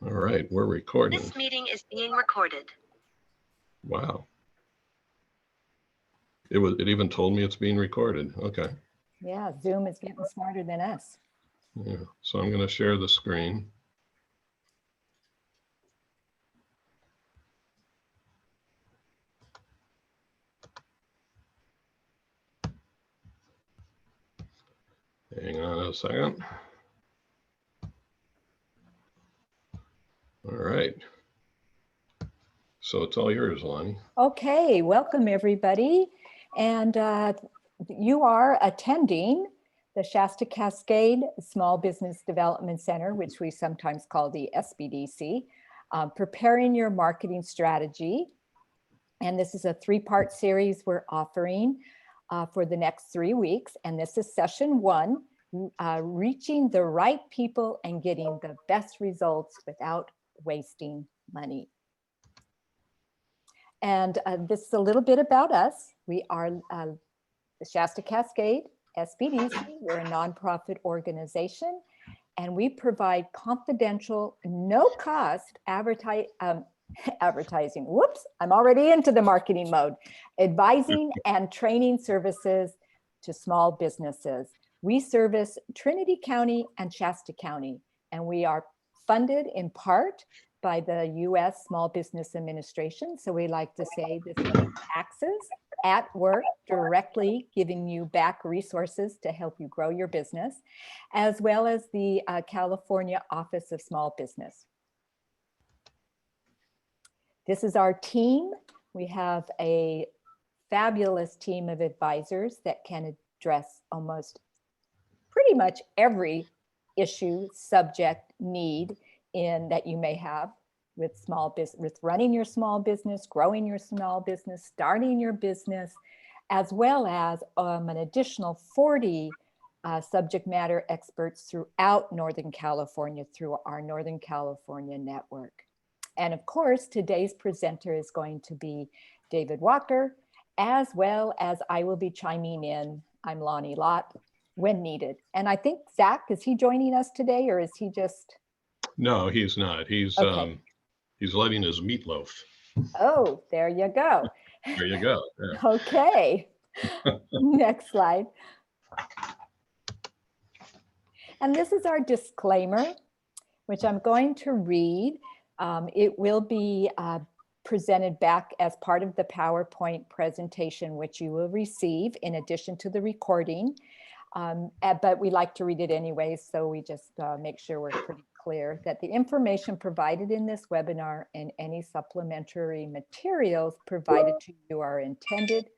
All right, we're recording. This meeting is being recorded. Wow. It even told me it's being recorded. Okay. Yeah, Zoom is getting smarter than us. Yeah. So I'm going to share the screen. Hang on a second. All right. So it's all yours, Lonnie. Okay, welcome everybody. And you are attending the Shasta-Cascade Small Business Development Center, which we sometimes call the SBDC, preparing your marketing strategy. And this is a 3-part series we're offering for the next 3 weeks. And this is session 1, reaching the right people and getting the best results without wasting money. And this is a little bit about us. We are the Shasta-Cascade SBDC. We're a nonprofit organization, and we provide confidential, no-cost advertising. Whoops, I'm already into the marketing mode. Advising and training services to small businesses. We service Trinity County and Shasta County, and we are funded in part by the U.S. Small Business Administration. So we like to say this is taxes at work, directly giving you back resources to help you grow your business, as well as the California Office of Small Business. This is our team. We have a fabulous team of advisors that can address almost pretty much every issue, subject, need that you may have with small business, with running your small business, growing your small business, starting your business, as well as an additional 40 subject matter experts throughout Northern California through our Northern California network. And of course, today's presenter is going to be David Walker, as well as I will be chiming in. I'm Lonnie Lott when needed. And I think Zach, is he joining us today, or is he just? No, he's not. He's okay. He's letting his meatloaf. Oh, there you go. There you go. Yeah. Okay. Next slide. And this is our disclaimer, which I'm going to read. It will be presented back as part of the PowerPoint presentation, which you will receive in addition to the recording. But we like to read it anyway, so we just make sure we're pretty clear that the information provided in this webinar and any supplementary materials provided to you are intended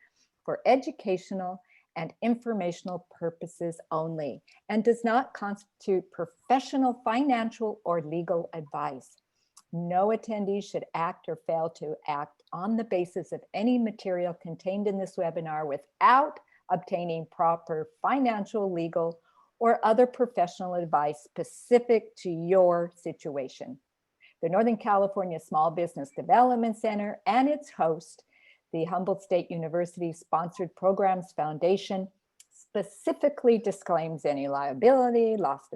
for educational and informational purposes only, and does not constitute professional, financial, or legal advice. No attendee should act or fail to act on the basis of any material contained in this webinar without obtaining proper financial, legal, or other professional advice specific to your situation. The Northern California Small Business Development Center and its host, the Humboldt State University Sponsored Programs Foundation, specifically disclaims any liability, loss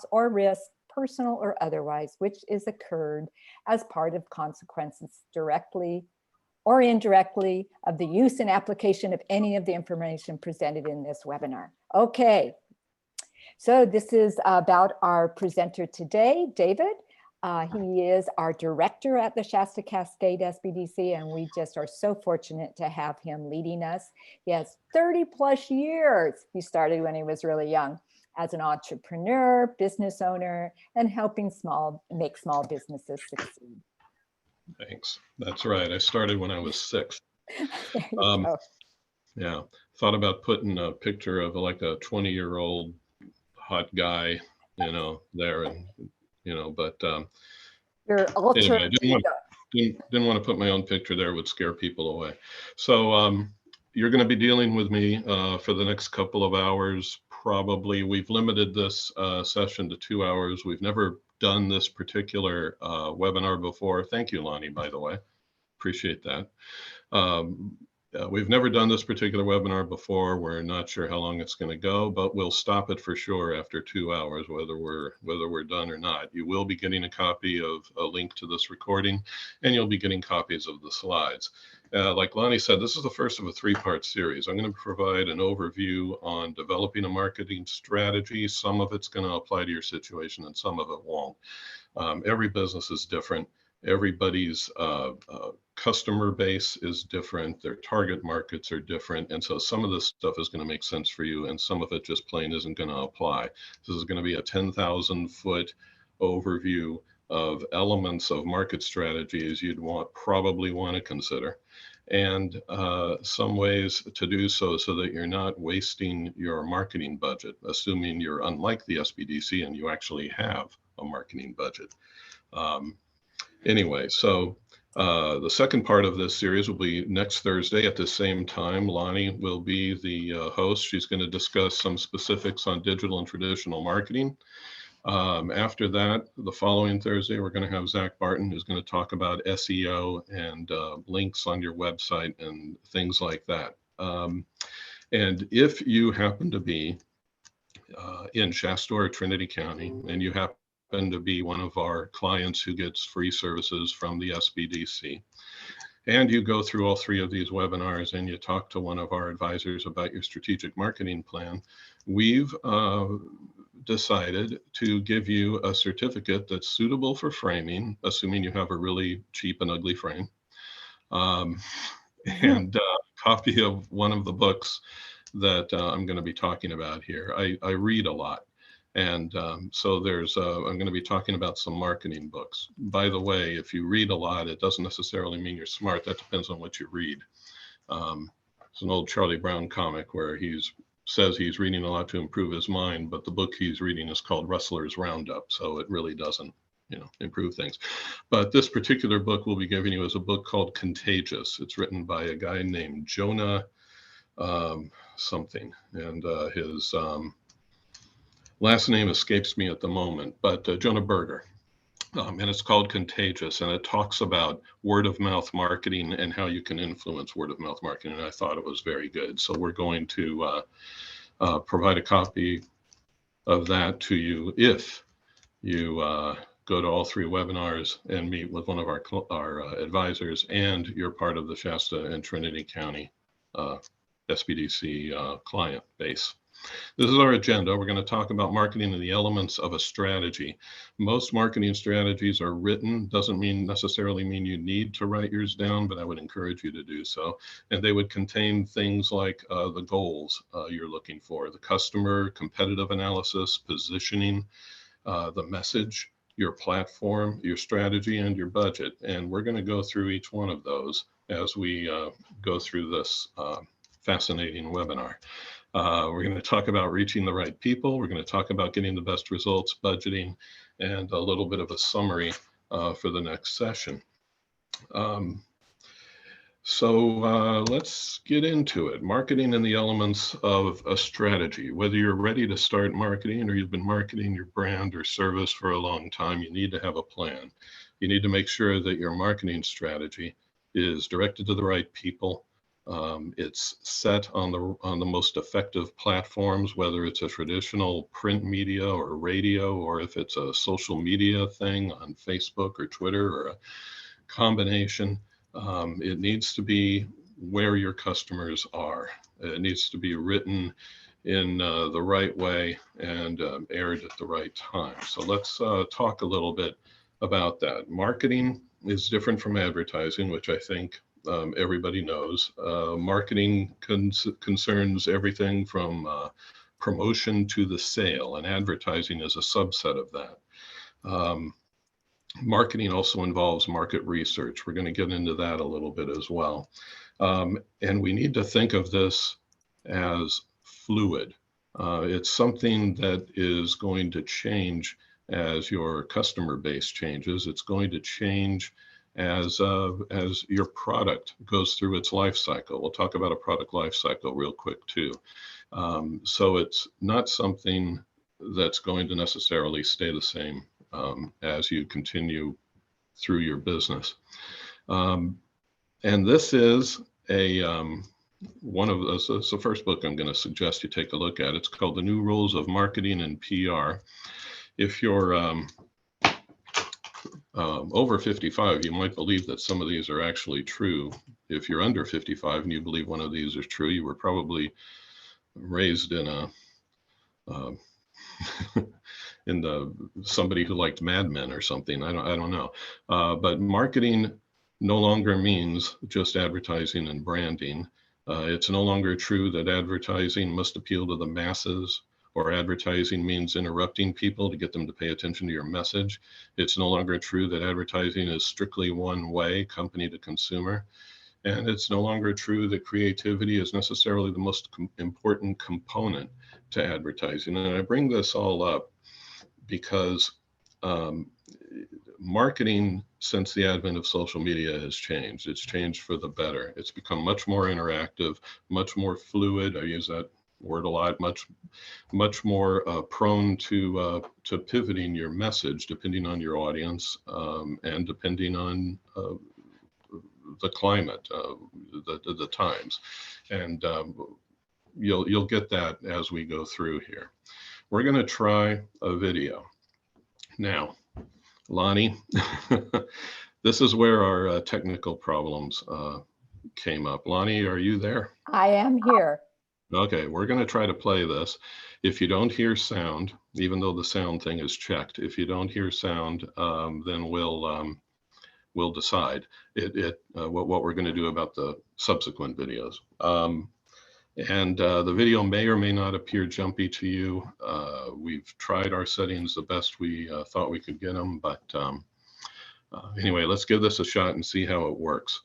or risk, personal or otherwise, which is occurred as part of consequences directly or indirectly of the use and application of any of the information presented in this webinar. Okay, so this is about our presenter today, David. He is our director at the Shasta-Cascade SBDC, and we just are so fortunate to have him leading us. He has 30 plus years. He started when he was really young as an entrepreneur, business owner, and helping make small businesses succeed. Thanks. That's right. I started when I was 6. Yeah, thought about putting a picture of like a 20-year-old hot guy, there, and but anyway, didn't want to put my own picture there. It would scare people away. So you're going to be dealing with me for the next couple of hours. Probably we've limited this session to 2 hours. We've never done this particular webinar before. Thank you, Lonnie, by the way. Appreciate that. We've never done this particular webinar before. We're not sure how long it's going to go, but we'll stop it for sure after 2 hours, whether we're done or not. You will be getting a copy of a link to this recording, and you'll be getting copies of the slides. Like Lonnie said, this is the first of a 3-part series. I'm going to provide an overview on developing a marketing strategy. Some of it's going to apply to your situation, and some of it won't. Every business is different. Everybody's customer base is different. Their target markets are different. And so some of this stuff is going to make sense for you, and some of it just plain isn't going to apply. This is going to be a 10,000-foot overview of elements of market strategies you'd probably want to consider, and some ways to do so that you're not wasting your marketing budget, assuming you're unlike the SBDC and you actually have a marketing budget. Anyway, so the second part of this series will be next Thursday at the same time. Lonnie will be the host. She's going to discuss some specifics on digital and traditional marketing. After that, the following Thursday, we're going to have Zach Barton, who's going to talk about SEO and links on your website and things like that. And if you happen to be in Shasta or Trinity County, and you happen to be one of our clients who gets free services from the SBDC, and you go through all 3 of these webinars and you talk to one of our advisors about your strategic marketing plan, we've decided to give you a certificate that's suitable for framing, assuming you have a really cheap and ugly frame, and a copy of one of the books that I'm going to be talking about here. I read a lot. And so I'm going to be talking about some marketing books. By the way, if you read a lot, it doesn't necessarily mean you're smart. That depends on what you read. It's an old Charlie Brown comic where he says he's reading a lot to improve his mind, but the book he's reading is called Rustler's Roundup. So it really doesn't, improve things. But this particular book we'll be giving you is a book called Contagious. It's written by a guy named Jonah something, and his last name escapes me at the moment, but Jonah Berger. And it's called Contagious, and it talks about word-of-mouth marketing and how you can influence word-of-mouth marketing, and I thought it was very good. So we're going to provide a copy of that to you if you go to all 3 webinars and meet with one of our advisors, and you're part of the Shasta and Trinity County SBDC client base. This is our agenda. We're going to talk about marketing and the elements of a strategy. Most marketing strategies are written. Doesn't necessarily mean you need to write yours down, but I would encourage you to do so. And they would contain things like the goals you're looking for, the customer, competitive analysis, positioning, the message, your platform, your strategy, and your budget. And we're going to go through each one of those as we go through this fascinating webinar. We're going to talk about reaching the right people. We're going to talk about getting the best results, budgeting, and a little bit of a summary for the next session. So let's get into it. Marketing and the elements of a strategy. Whether you're ready to start marketing or you've been marketing your brand or service for a long time, you need to have a plan. You need to make sure that your marketing strategy is directed to the right people. It's set on the most effective platforms, whether it's a traditional print media or radio, or if it's a social media thing on Facebook or Twitter or a combination. It needs to be where your customers are. It needs to be written in the right way and aired at the right time. So let's talk a little bit about that. Marketing is different from advertising, which I think everybody knows. Marketing concerns everything from promotion to the sale, and advertising is a subset of that. Marketing also involves market research. We're going to get into that a little bit as well. And we need to think of this as fluid. It's something that is going to change as your customer base changes. It's going to change as your product goes through its life cycle. We'll talk about a product life cycle real quick too. So it's not something that's going to necessarily stay the same as you continue through your business. And this is one of those. It's the first book I'm going to suggest you take a look at. It's called The New Rules of Marketing and PR. If you're over 55, you might believe that some of these are actually true. If you're under 55 and you believe one of these is true, you were probably raised in a somebody who liked Mad Men or something. I don't know. But marketing no longer means just advertising and branding. It's no longer true that advertising must appeal to the masses, or advertising means interrupting people to get them to pay attention to your message. It's no longer true that advertising is strictly one way, company to consumer. And it's no longer true that creativity is necessarily the most important component to advertising. And I bring this all up because marketing since the advent of social media has changed. It's changed for the better. It's become much more interactive, much more fluid. I use that word a lot. Much more prone to pivoting your message depending on your audience and depending on the climate, the times, and you'll get that as we go through here. We're going to try a video now. Lonnie, this is where our technical problems came up. Lonnie, are you there? I am here. Okay, we're going to try to play this. If you don't hear sound, even though the sound thing is checked, if you don't hear sound, then we'll decide what we're going to do about the subsequent videos. And the video may or may not appear jumpy to you. We've tried our settings the best we thought we could get them, but anyway, let's give this a shot and see how it works.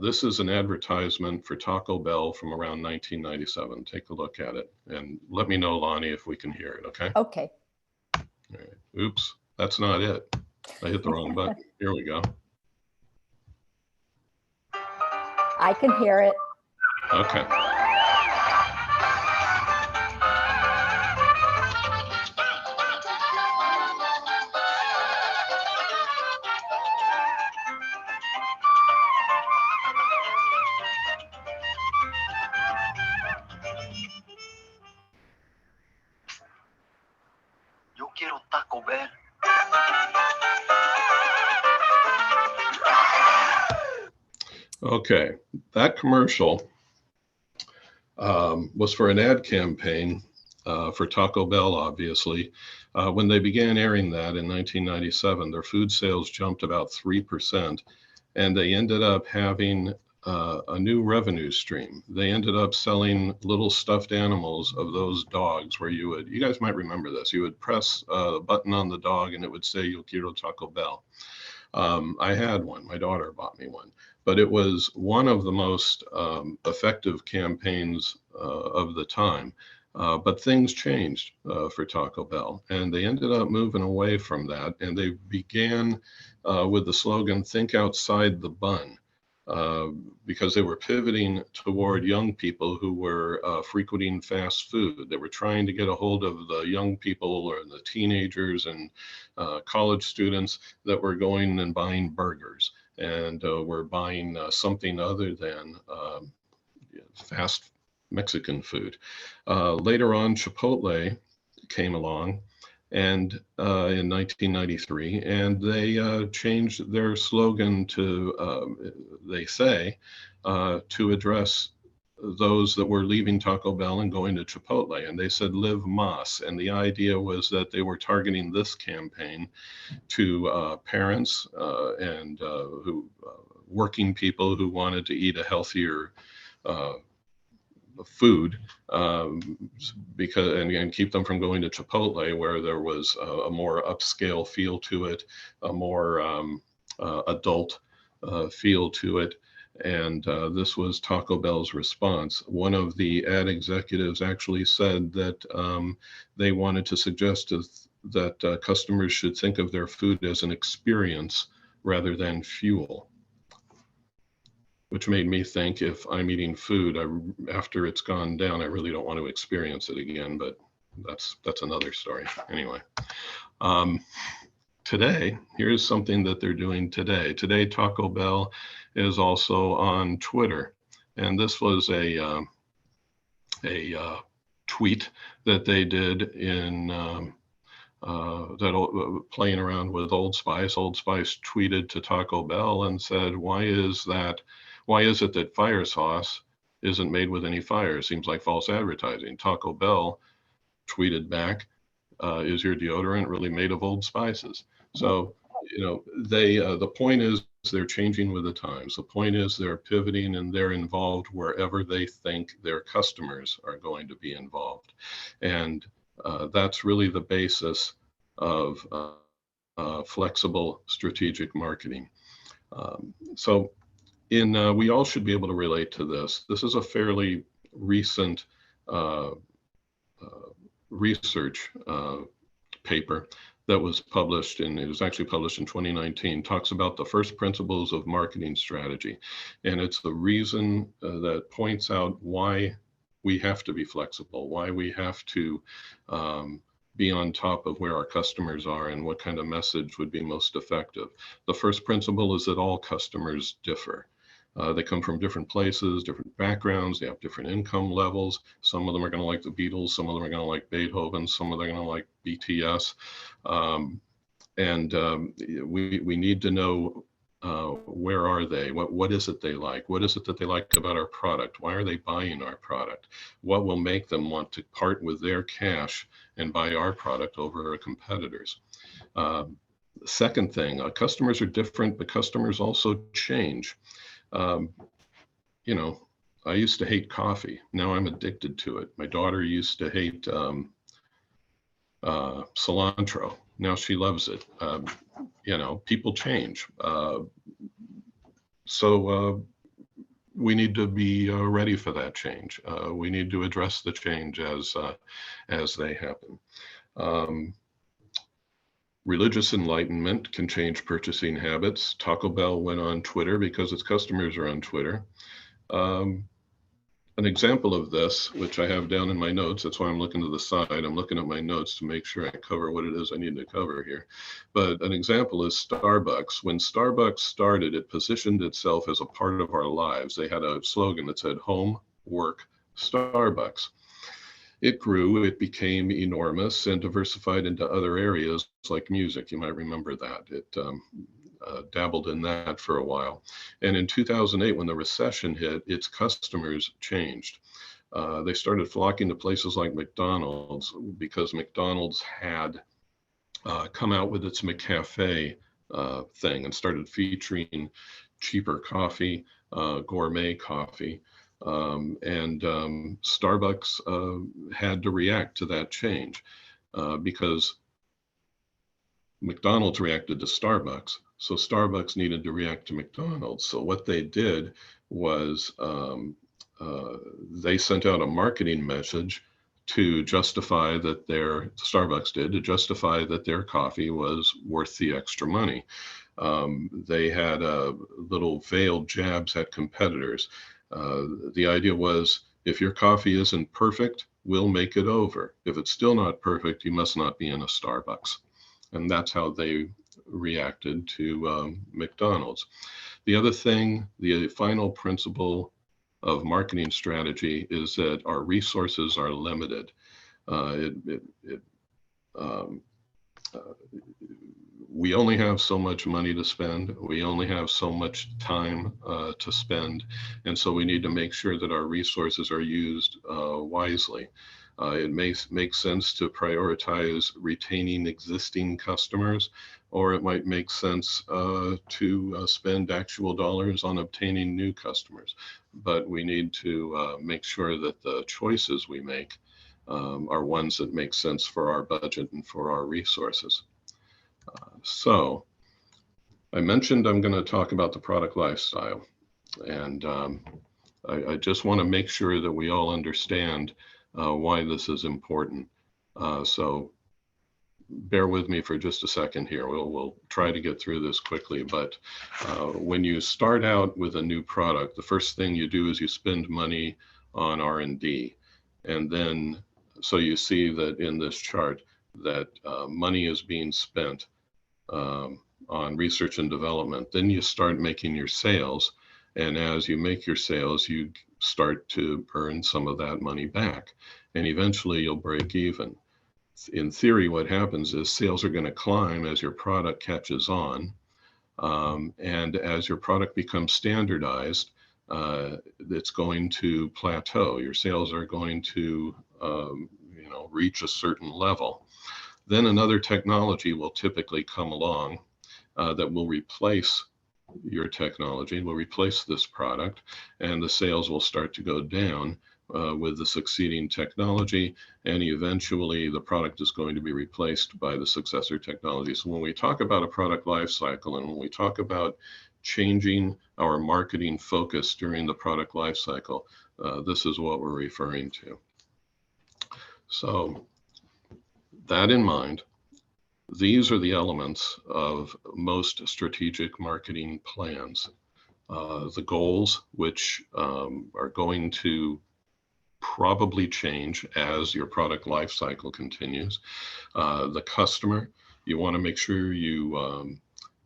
This is an advertisement for Taco Bell from around 1997. Take a look at it and let me know, Lonnie, if we can hear it, okay? Okay. All right. Oops, that's not it. I hit the wrong button. Here we go. I can hear it. Okay. Yo quiero Taco Bell. Okay, that commercial was for an ad campaign for Taco Bell, obviously. When they began airing that in 1997, their food sales jumped about 3%, and they ended up having a new revenue stream. They ended up selling little stuffed animals of those dogs where you guys might remember this, you would press the button on the dog and it would say, Yo quiero Taco Bell. I had one, my daughter bought me one, but it was one of the most effective campaigns of the time. But things changed for Taco Bell, and they ended up moving away from that, and they began with the slogan, think outside the bun, because they were pivoting toward young people who were frequenting fast food. They were trying to get a hold of the young people or the teenagers and college students that were going and buying burgers and were buying something other than fast Mexican food. Later on, Chipotle came along and in 1993, and they changed their slogan to, they say, to address those that were leaving Taco Bell and going to Chipotle, and they said live Más. And the idea was that they were targeting this campaign to parents and working people who wanted to eat a healthier food because and keep them from going to Chipotle, where there was a more upscale feel to it, a more adult feel to it. And this was Taco Bell's response. One of the ad executives actually said that they wanted to suggest that customers should think of their food as an experience rather than fuel, which made me think, if I'm eating food, after it's gone down, I really don't want to experience it again, but that's another story. Anyway, today, here's something that they're doing today. Today, Taco Bell is also on Twitter. And this was a tweet that they did in playing around with Old Spice. Old Spice tweeted to Taco Bell and said, why is it that fire sauce isn't made with any fire? Seems like false advertising. Taco Bell tweeted back, is your deodorant really made of Old Spices? So, the point is they're changing with the times. The point is they're pivoting and they're involved wherever they think their customers are going to be involved. And that's really the basis of flexible strategic marketing. We all should be able to relate to this. This is a fairly recent research paper that was published, and it was actually published in 2019, talks about the first principles of marketing strategy. And it's the reason that points out why we have to be flexible, why we have to be on top of where our customers are and what kind of message would be most effective. The first principle is that all customers differ. They come from different places, different backgrounds, they have different income levels. Some of them are going to like the Beatles, some of them are going to like Beethoven, some of them are going to like BTS. We need to know where are they? What is it they like? What is it that they like about our product? Why are they buying our product? What will make them want to part with their cash and buy our product over a competitor's? Second thing, customers are different, but customers also change. I used to hate coffee. Now I'm addicted to it. My daughter used to hate cilantro. Now she loves it. People change. So we need to be ready for that change. We need to address the change as they happen. Religious enlightenment can change purchasing habits. Taco Bell went on Twitter because its customers are on Twitter. An example of this, which I have down in my notes, that's why I'm looking to the side. I'm looking at my notes to make sure I cover what it is I need to cover here. But an example is Starbucks. When Starbucks started, it positioned itself as a part of our lives. They had a slogan that said, home, work, Starbucks. It grew, it became enormous and diversified into other areas like music. You might remember that. It dabbled in that for a while. And in 2008, when the recession hit, its customers changed. They started flocking to places like McDonald's because McDonald's had come out with its McCafe thing and started featuring cheaper coffee, gourmet coffee. Starbucks had to react to that change because McDonald's reacted to Starbucks. So Starbucks needed to react to McDonald's. So what they did was they sent out a marketing message to justify that Starbucks did, to justify that their coffee was worth the extra money. They had little veiled jabs at competitors. The idea was, if your coffee isn't perfect, we'll make it over. If it's still not perfect, you must not be in a Starbucks. And that's how they reacted to McDonald's. The other thing, the final principle of marketing strategy is that our resources are limited. We only have so much money to spend. We only have so much time to spend. And so we need to make sure that our resources are used wisely. It may make sense to prioritize retaining existing customers, or it might make sense to spend actual dollars on obtaining new customers. But we need to make sure that the choices we make are ones that make sense for our budget and for our resources. So I mentioned I'm going to talk about the product lifestyle, and I just want to make sure that we all understand why this is important. So bear with me for just a second here. We'll try to get through this quickly, but when you start out with a new product, the first thing you do is you spend money on R&D. And then, so you see that in this chart that money is being spent on research and development. Then you start making your sales, And as you make your sales, you start to earn some of that money back. And eventually you'll break even. In theory, what happens is sales are going to climb as your product catches on. And as your product becomes standardized, it's going to plateau. Your sales are going to reach a certain level. Then another technology will typically come along that will replace your technology, will replace this product, and the sales will start to go down with the succeeding technology, and eventually the product is going to be replaced by the successor technology. So when we talk about a product life cycle, and when we talk about changing our marketing focus during the product life cycle, this is what we're referring to. So that in mind, these are the elements of most strategic marketing plans. The goals, which are going to probably change as your product life cycle continues. The customer, you want to make sure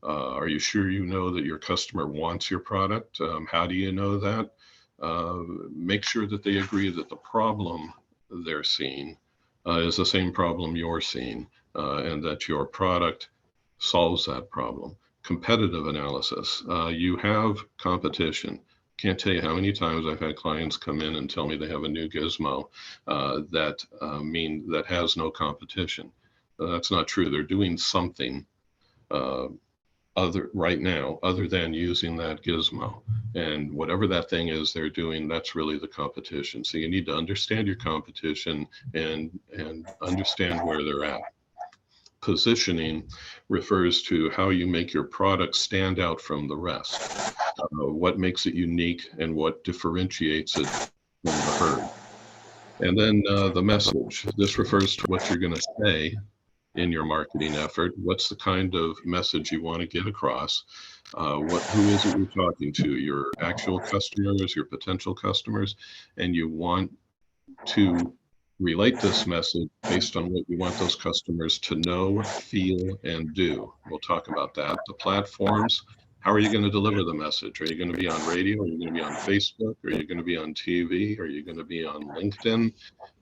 are you sure you know that your customer wants your product? How do you know that? Make sure that they agree that the problem they're seeing is the same problem you're seeing, and that your product solves that problem. Competitive analysis. You have competition. Can't tell you how many times I've had clients come in and tell me they have a new gizmo that has no competition. That's not true. They're doing something right now other than using that gizmo, and whatever that thing is they're doing, that's really the competition. So you need to understand your competition and understand where they're at. Positioning refers to how you make your product stand out from the rest, what makes it unique and what differentiates it from the herd. And then the message. This refers to what you're going to say in your marketing effort. What's the kind of message you want to get across? Who is it you're talking to? Your actual customers, your potential customers, and you want to relate this message based on what you want those customers to know, feel, and do. We'll talk about that. The platforms. How are you going to deliver the message? Are you going to be on radio? Are you going to be on Facebook? Are you going to be on TV? Are you going to be on LinkedIn?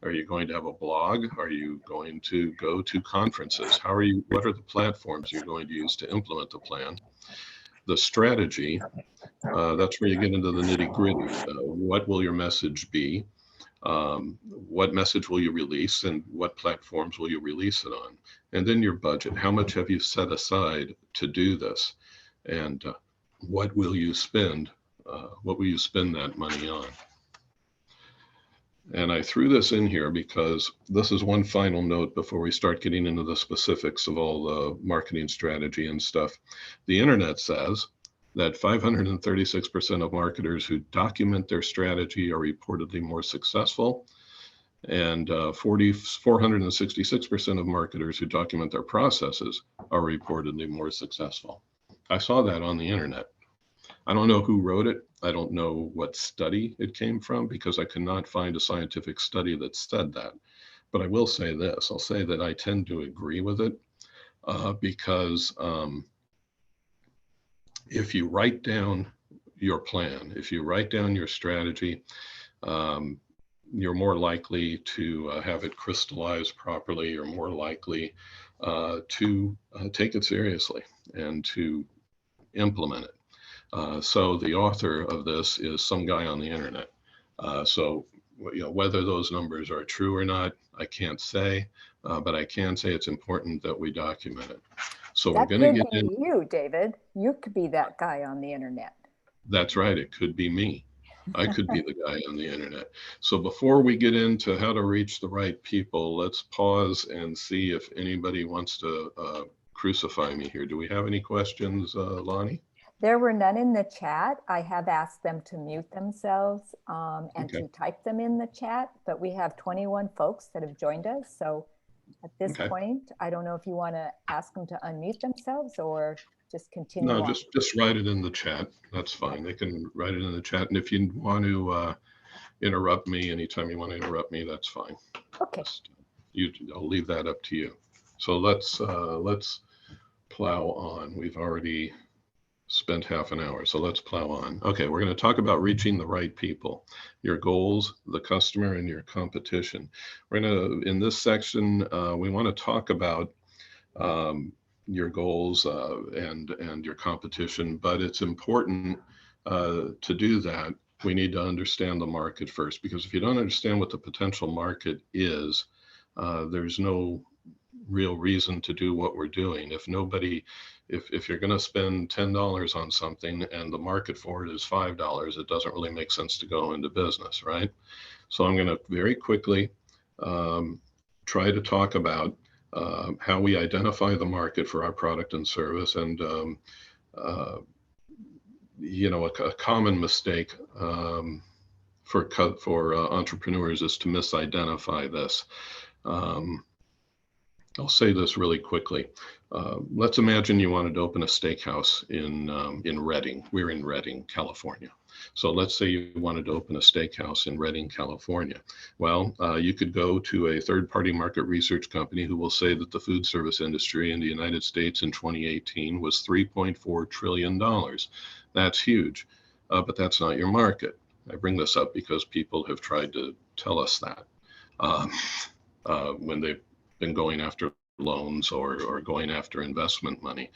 Are you going to have a blog? Are you going to go to conferences? What are the platforms you're going to use to implement the plan? The strategy, that's where you get into the nitty-gritty. What will your message be? What message will you release, and what platforms will you release it on? And then your budget. How much have you set aside to do this? And what will you spend? What will you spend that money on? And I threw this in here because this is one final note before we start getting into the specifics of all the marketing strategy and stuff. The internet says that 536% of marketers who document their strategy are reportedly more successful, and 466% of marketers who document their processes are reportedly more successful. I saw that on the internet. I don't know who wrote it. I don't know what study it came from, because I could not find a scientific study that said that. But I will say this. I'll say that I tend to agree with it because if you write down your plan, if you write down your strategy, you're more likely to have it crystallized properly. You're more likely to take it seriously and to implement it. So the author of this is some guy on the internet. So whether those numbers are true or not, I can't say, but I can say it's important that we document it. So we're going to get in. You, David. You could be that guy on the internet. That's right. It could be me. I could be the guy on the internet. So before we get into how to reach the right people, let's pause and see if anybody wants to crucify me here. Do we have any questions, Lonnie? There were none in the chat. I have asked them to mute themselves and to type them in the chat, but we have 21 folks that have joined us. So at this point, I don't know if you want to ask them to unmute themselves or just continue. No, just write it in the chat. That's fine. They can write it in the chat. And if you want to interrupt me anytime you want to interrupt me, that's fine. Okay. I'll leave that up to you. So let's plow on. We've already spent half an hour, so let's plow on. Okay, we're going to talk about reaching the right people, your goals, the customer, and your competition. We're going to, in this section, we want to talk about your goals and your competition, but it's important to do that. We need to understand the market first, because if you don't understand what the potential market is, there's no real reason to do what we're doing. If you're going to spend $10 on something and the market for it is $5, it doesn't really make sense to go into business, right? So I'm going to very quickly try to talk about how we identify the market for our product and service. And a common mistake for entrepreneurs is to misidentify this. I'll say this really quickly. Let's imagine you wanted to open a steakhouse in Redding. We're in Redding, California. So let's say you wanted to open a steakhouse in Redding, California. Well, you could go to a third-party market research company who will say that the food service industry in the United States in 2018 was $3.4 trillion. That's huge, but that's not your market. I bring this up because people have tried to tell us that when they've been going after loans or going after investment money.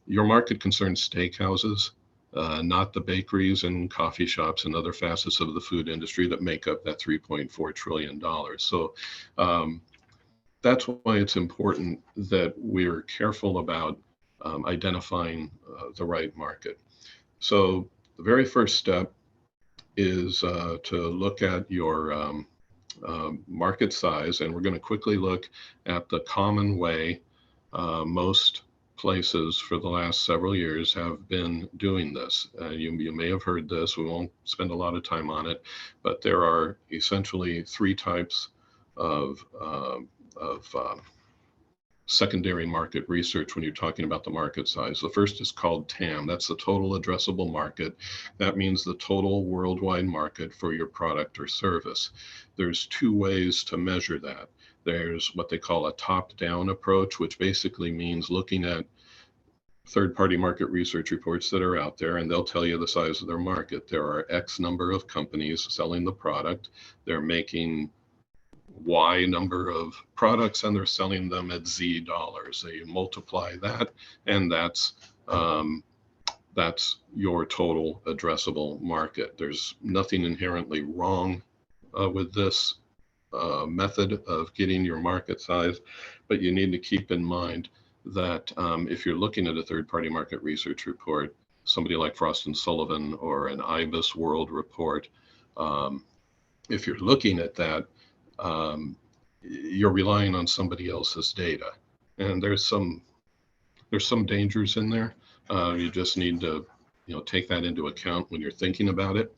Your market concerns steakhouses, not the bakeries and coffee shops and other facets of the food industry that make up that $3.4 trillion. So that's why it's important that we're careful about identifying the right market. So the very first step is to look at your market size, and we're going to quickly look at the common way most places for the last several years have been doing this. You may have heard this. We won't spend a lot of time on it, but there are essentially three types of secondary market research when you're talking about the market size. The first is called TAM. That's the total addressable market. That means the total worldwide market for your product or service. There's two ways to measure that. There's what they call a top-down approach, which basically means looking at third-party market research reports that are out there, and they'll tell you the size of their market. There are X number of companies selling the product. They're making Y number of products and they're selling them at Z dollars. So you multiply that, and that's your total addressable market. There's nothing inherently wrong with this method of getting your market size, but you need to keep in mind that if you're looking at a third-party market research report, somebody like Frost & Sullivan or an IBIS World Report, if you're looking at that, you're relying on somebody else's data, and there's some dangers in there. You just need to take that into account when you're thinking about it.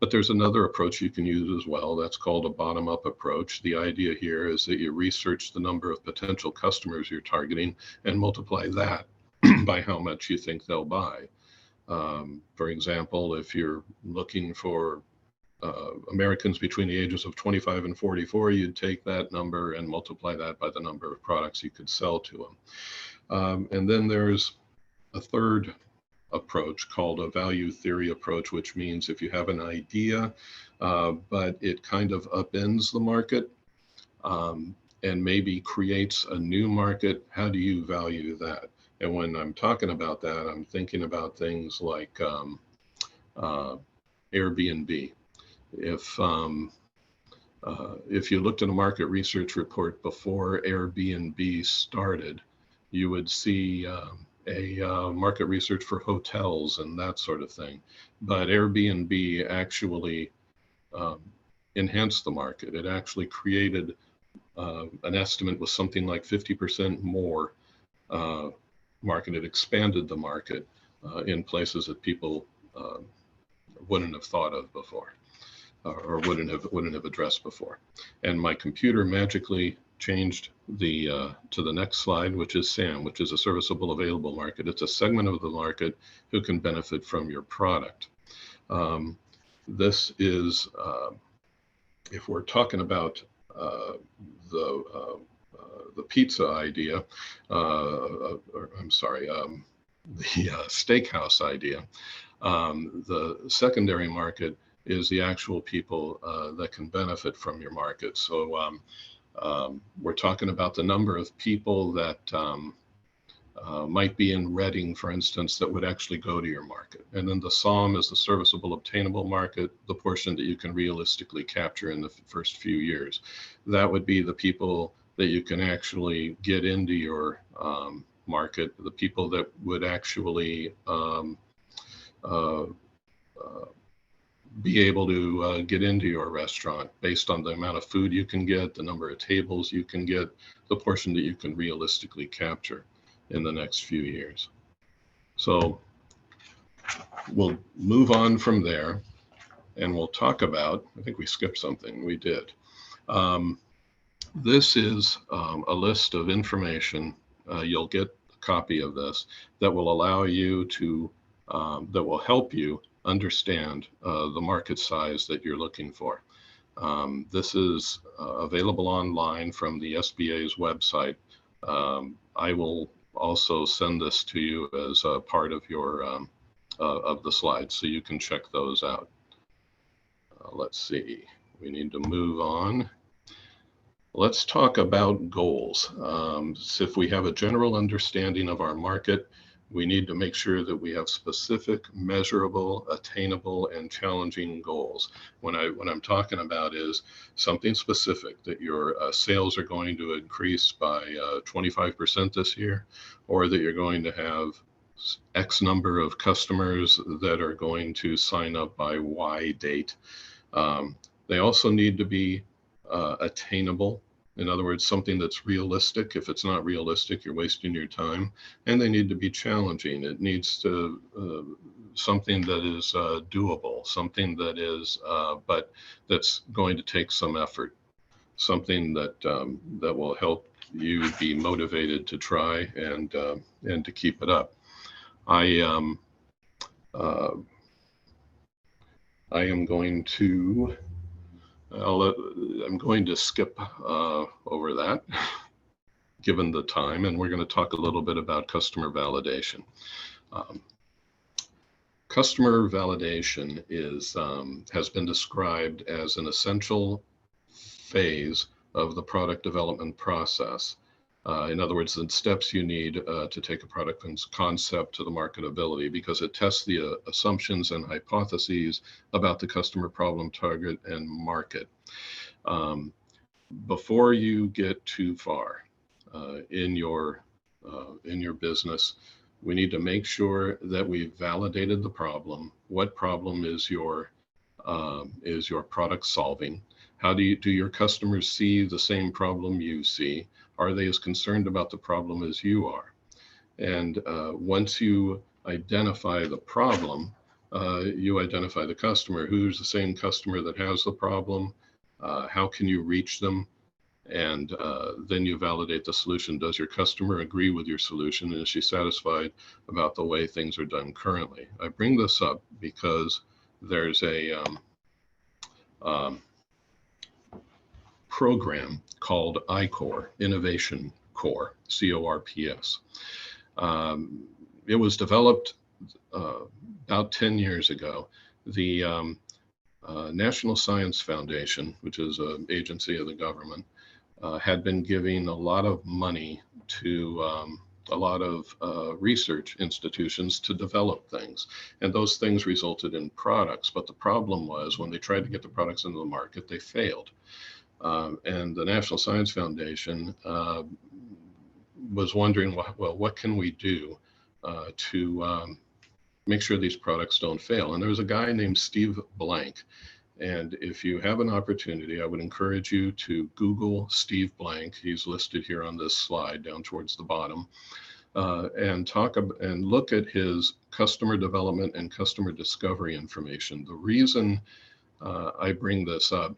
But there's another approach you can use as well. That's called a bottom-up approach. The idea here is that you research the number of potential customers you're targeting and multiply that by how much you think they'll buy. For example, if you're looking for Americans between the ages of 25 and 44, you'd take that number and multiply that by the number of products you could sell to them. And then there's a third approach called a value theory approach, which means if you have an idea, but it kind of upends the market and maybe creates a new market, how do you value that? And when I'm talking about that, I'm thinking about things like Airbnb. If you looked at a market research report before Airbnb started, you would see a market research for hotels and that sort of thing. But Airbnb actually enhanced the market. It actually created an estimate with something like 50% more market. It expanded the market in places that people wouldn't have thought of before, or wouldn't have addressed before. And my computer magically changed to the next slide, which is SAM, which is a serviceable available market. It's a segment of the market who can benefit from your product. This is, if we're talking about the pizza idea, steakhouse idea. The secondary market is the actual people that can benefit from your market. So we're talking about the number of people that might be in Reading, for instance, that would actually go to your market. And then the SOM is the serviceable, obtainable market, the portion that you can realistically capture in the first few years. That would be the people that you can actually get into your market, the people that would actually be able to get into your restaurant based on the amount of food you can get, the number of tables you can get, the portion that you can realistically capture in the next few years. So we'll move on from there and we'll talk about, I think we skipped something, we did. This is a list of information, you'll get a copy of this, that will allow you to, that will help you understand the market size that you're looking for. This is available online from the SBA's website. I will also send this to you as a part of your of the slides, so you can check those out. Let's see, we need to move on. Let's talk about goals. So if we have a general understanding of our market, we need to make sure that we have specific, measurable, attainable, and challenging goals. What I'm talking about is something specific, that your sales are going to increase by 25% this year, or that you're going to have X number of customers that are going to sign up by Y date. They also need to be attainable. In other words, something that's realistic. If it's not realistic, you're wasting your time. And they need to be challenging. It needs to something that is doable, something that is, but that's going to take some effort, something that that will help you be motivated to try and to keep it up. I am going to. I'm going to skip over that, given the time, and we're going to talk a little bit about customer validation. Customer validation is has been described as an essential phase of the product development process. In other words, the steps you need to take a product concept to the marketability, because it tests the assumptions and hypotheses about the customer problem, target, and market. Before you get too far in your business, we need to make sure that we've validated the problem. What problem is your product solving? How do your customers see the same problem you see? Are they as concerned about the problem as you are? And once you identify the problem, you identify the customer. Who's the same customer that has the problem? How can you reach them? And then you validate the solution. Does your customer agree with your solution? And is she satisfied about the way things are done currently? I bring this up because there's a program called ICOR, Innovation Core, CORPS. It was developed about 10 years ago. The National Science Foundation, which is an agency of the government, had been giving a lot of money to a lot of research institutions to develop things. And those things resulted in products. But the problem was, when they tried to get the products into the market, they failed. And the National Science Foundation was wondering, well, what can we do to make sure these products don't fail? And there was a guy named Steve Blank. And if you have an opportunity, I would encourage you to Google Steve Blank. He's listed here on this slide down towards the bottom, and look at his customer development and customer discovery information. The reason I bring this up,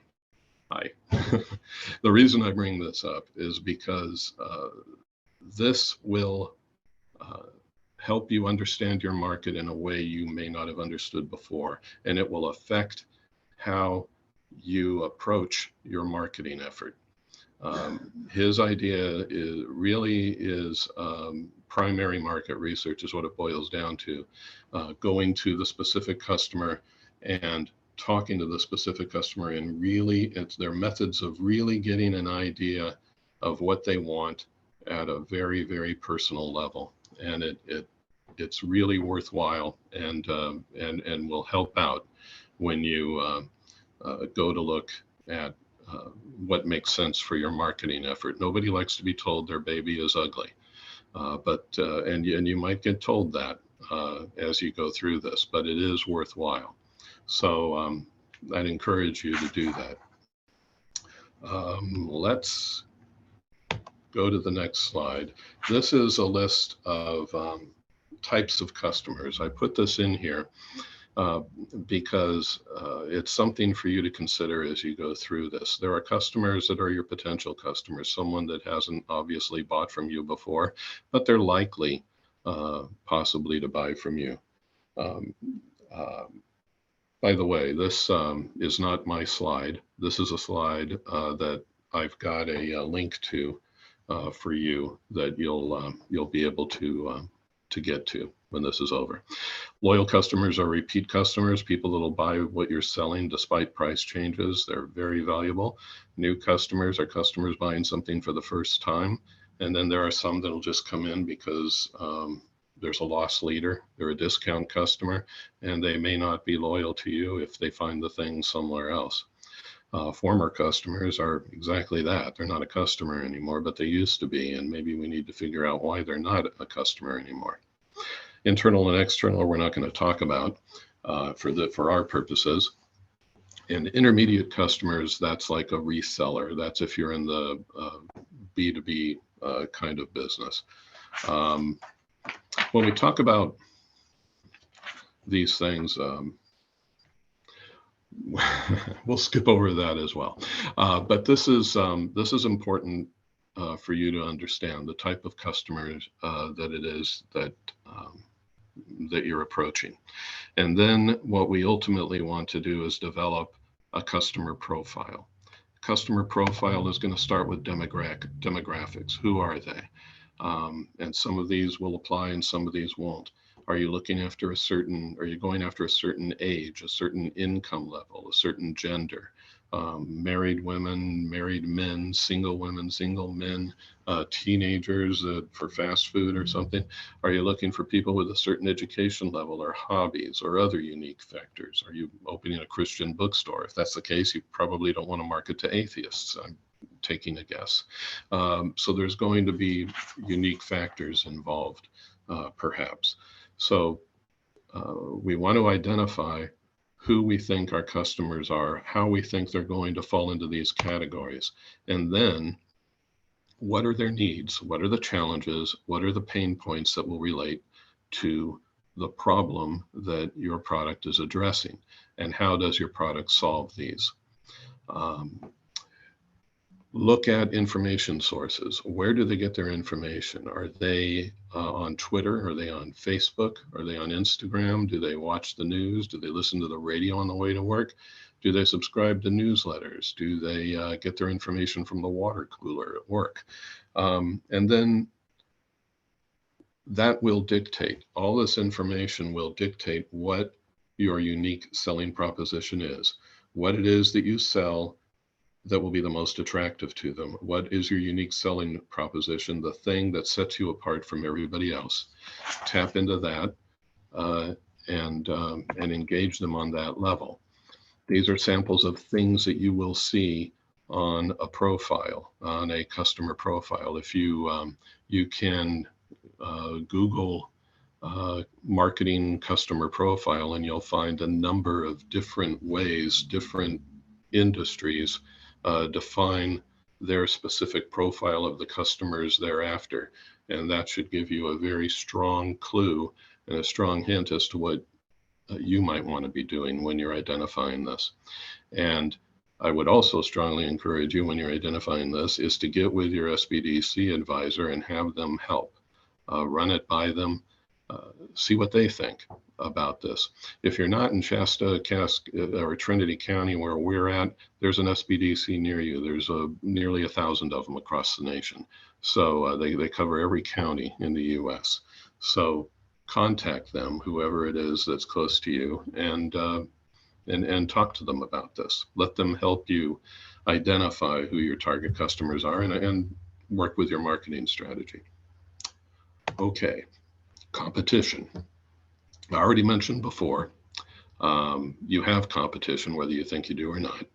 the reason I bring this up is because this will help you understand your market in a way you may not have understood before, and it will affect how you approach your marketing effort. His idea is primary market research is what it boils down to, going to the specific customer and talking to the specific customer, and really it's their methods of really getting an idea of what they want at a very, very personal level. And it's really worthwhile and will help out when you go to look at what makes sense for your marketing effort. Nobody likes to be told their baby is ugly, and you might get told that as you go through this, but it is worthwhile. So I'd encourage you to do that. Let's go to the next slide. This is a list of types of customers. I put this in here because it's something for you to consider as you go through this. There are customers that are your potential customers, someone that hasn't obviously bought from you before, but they're likely possibly to buy from you. By the way, this is not my slide. This is a slide that I've got a link to for you that you'll be able to get to when this is over. Loyal customers are repeat customers, people that'll buy what you're selling despite price changes. They're very valuable. New customers are customers buying something for the first time. And then there are some that'll just come in because there's a loss leader. They're a discount customer, and they may not be loyal to you if they find the thing somewhere else. Former customers are exactly that. They're not a customer anymore, but they used to be, and maybe we need to figure out why they're not a customer anymore. Internal and external, we're not going to talk about for our purposes. And intermediate customers, that's like a reseller. That's if you're in the B2B kind of business. When we talk about these things, we'll skip over that as well. But this is important for you to understand the type of customers that it is that you're approaching. And then what we ultimately want to do is develop a customer profile. Customer profile is going to start with demographics. Who are they? And some of these will apply and some of these won't. Are you going after a certain age, a certain income level, a certain gender? Married women, married men, single women, single men, teenagers for fast food or something? Are you looking for people with a certain education level or hobbies or other unique factors? Are you opening a Christian bookstore? If that's the case, you probably don't want to market to atheists. I'm taking a guess. So there's going to be unique factors involved, perhaps. So we want to identify who we think our customers are, how we think they're going to fall into these categories, and then what are their needs, what are the challenges, what are the pain points that will relate to the problem that your product is addressing, and how does your product solve these? Look at information sources. Where do they get their information? Are they on Twitter? Are they on Facebook? Are they on Instagram? Do they watch the news? Do they listen to the radio on the way to work? Do they subscribe to newsletters? Do they get their information from the water cooler at work? And then that will dictate, all this information will dictate what your unique selling proposition is, what it is that you sell that will be the most attractive to them. What is your unique selling proposition, the thing that sets you apart from everybody else? Tap into that and engage them on that level. These are samples of things that you will see on a profile, on a customer profile. If you can Google marketing customer profile, and you'll find a number of different ways, different industries define their specific profile of the customers thereafter. And that should give you a very strong clue and a strong hint as to what you might want to be doing when you're identifying this. And I would also strongly encourage you, when you're identifying this, is to get with your SBDC advisor and have them help. Run it by them, see what they think about this. If you're not in Shasta-Cascade or Trinity County where we're at, there's an SBDC near you. There's nearly 1,000 of them across the nation. So they cover every county in the US. So contact them, whoever it is that's close to you, and talk to them about this. Let them help you identify who your target customers are and work with your marketing strategy. Okay, competition. I already mentioned before, you have competition, whether you think you do or not.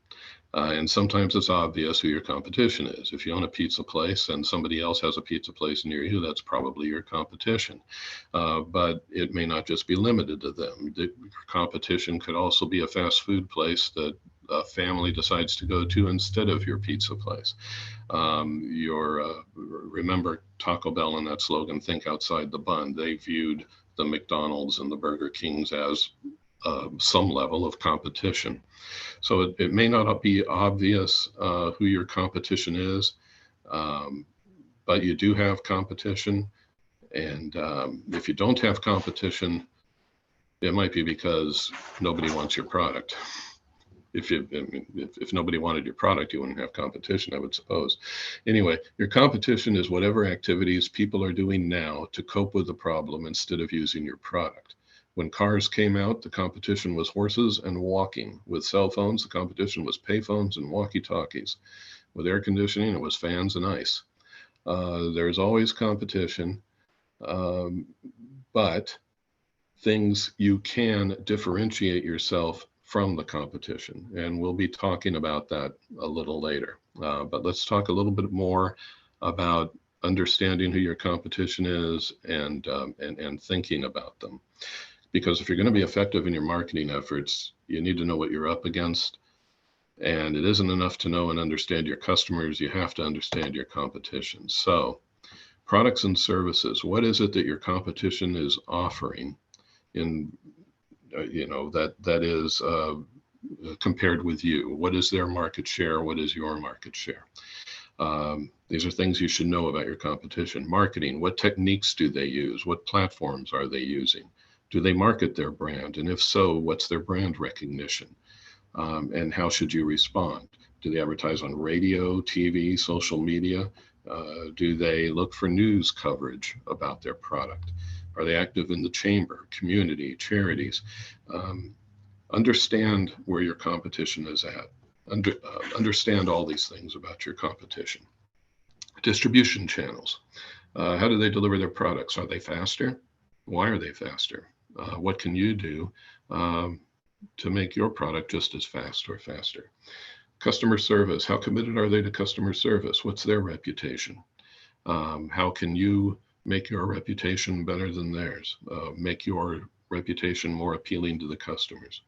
And sometimes it's obvious who your competition is. If you own a pizza place and somebody else has a pizza place near you, that's probably your competition. But it may not just be limited to them. The competition could also be a fast food place that a family decides to go to instead of your pizza place. Remember Taco Bell and that slogan, think outside the bun. They viewed the McDonald's and the Burger Kings as some level of competition. So it may not be obvious who your competition is, but you do have competition. And if you don't have competition, it might be because nobody wants your product. If nobody wanted your product, you wouldn't have competition, I would suppose. Anyway, your competition is whatever activities people are doing now to cope with the problem instead of using your product. When cars came out, the competition was horses and walking. With cell phones, the competition was payphones and walkie-talkies. With air conditioning, it was fans and ice. There's always competition, but things you can differentiate yourself from the competition. And we'll be talking about that a little later. But let's talk a little bit more about understanding who your competition is and thinking about them. Because if you're going to be effective in your marketing efforts, you need to know what you're up against. And it isn't enough to know and understand your customers. You have to understand your competition. So products and services, what is it that your competition is offering in, that is compared with you? What is their market share? What is your market share? These are things you should know about your competition. Marketing, what techniques do they use? What platforms are they using? Do they market their brand? And if so, what's their brand recognition? And how should you respond? Do they advertise on radio, TV, social media? Do they look for news coverage about their product? Are they active in the chamber, community, charities? Understand where your competition is at. Understand all these things about your competition. Distribution channels. How do they deliver their products? Are they faster? Why are they faster? What can you do to make your product just as fast or faster? Customer service. How committed are they to customer service? What's their reputation? How can you make your reputation better than theirs? Make your reputation more appealing to the customers.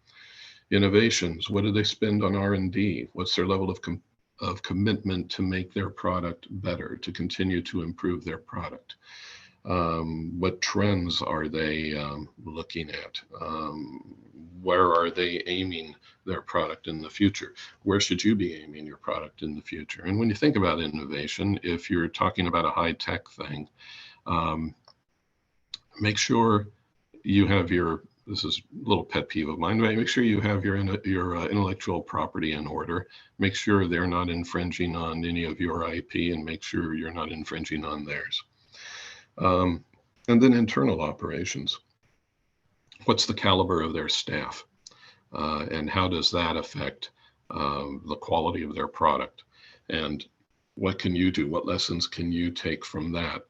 Innovations. What do they spend on R&D? What's their level of commitment to make their product better, to continue to improve their product? What trends are they looking at? Where are they aiming their product in the future? Where should you be aiming your product in the future? And when you think about innovation, if you're talking about a high-tech thing, make sure you have this is a little pet peeve of mine, make sure you have your intellectual property in order. Make sure they're not infringing on any of your IP, and make sure you're not infringing on theirs. And then internal operations. What's the caliber of their staff? And how does that affect the quality of their product? And what can you do? What lessons can you take from that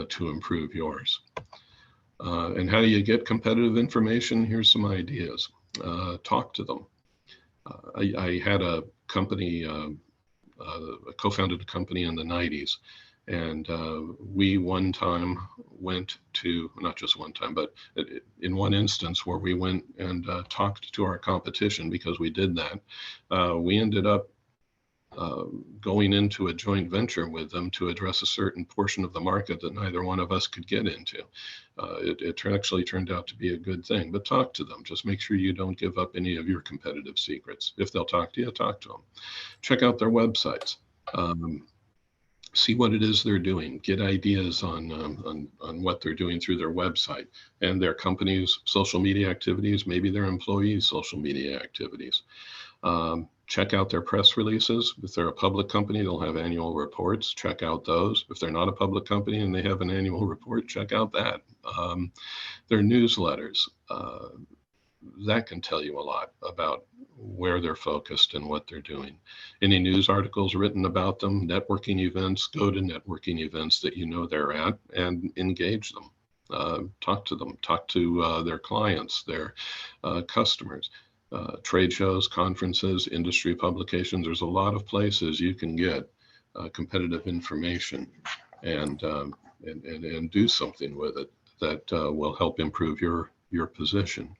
to improve yours? And how do you get competitive information? Here's some ideas. Talk to them. I had a company, co-founded a company in the 90s. And we one time went to, not just one time, but in one instance where we went and talked to our competition because we did that, we ended up going into a joint venture with them to address a certain portion of the market that neither one of us could get into. It actually turned out to be a good thing, but talk to them. Just make sure you don't give up any of your competitive secrets. If they'll talk to you, talk to them. Check out their websites. See what it is they're doing. Get ideas on what they're doing through their website and their company's social media activities, maybe their employees' social media activities. Check out their press releases. If they're a public company, they'll have annual reports. Check out those. If they're not a public company and they have an annual report, check out that. Their newsletters. That can tell you a lot about where they're focused and what they're doing. Any news articles written about them, networking events, go to networking events that you know they're at and engage them. Talk to them, talk to their clients, their customers, trade shows, conferences, industry publications. There's a lot of places you can get competitive information and do something with it that will help improve your position.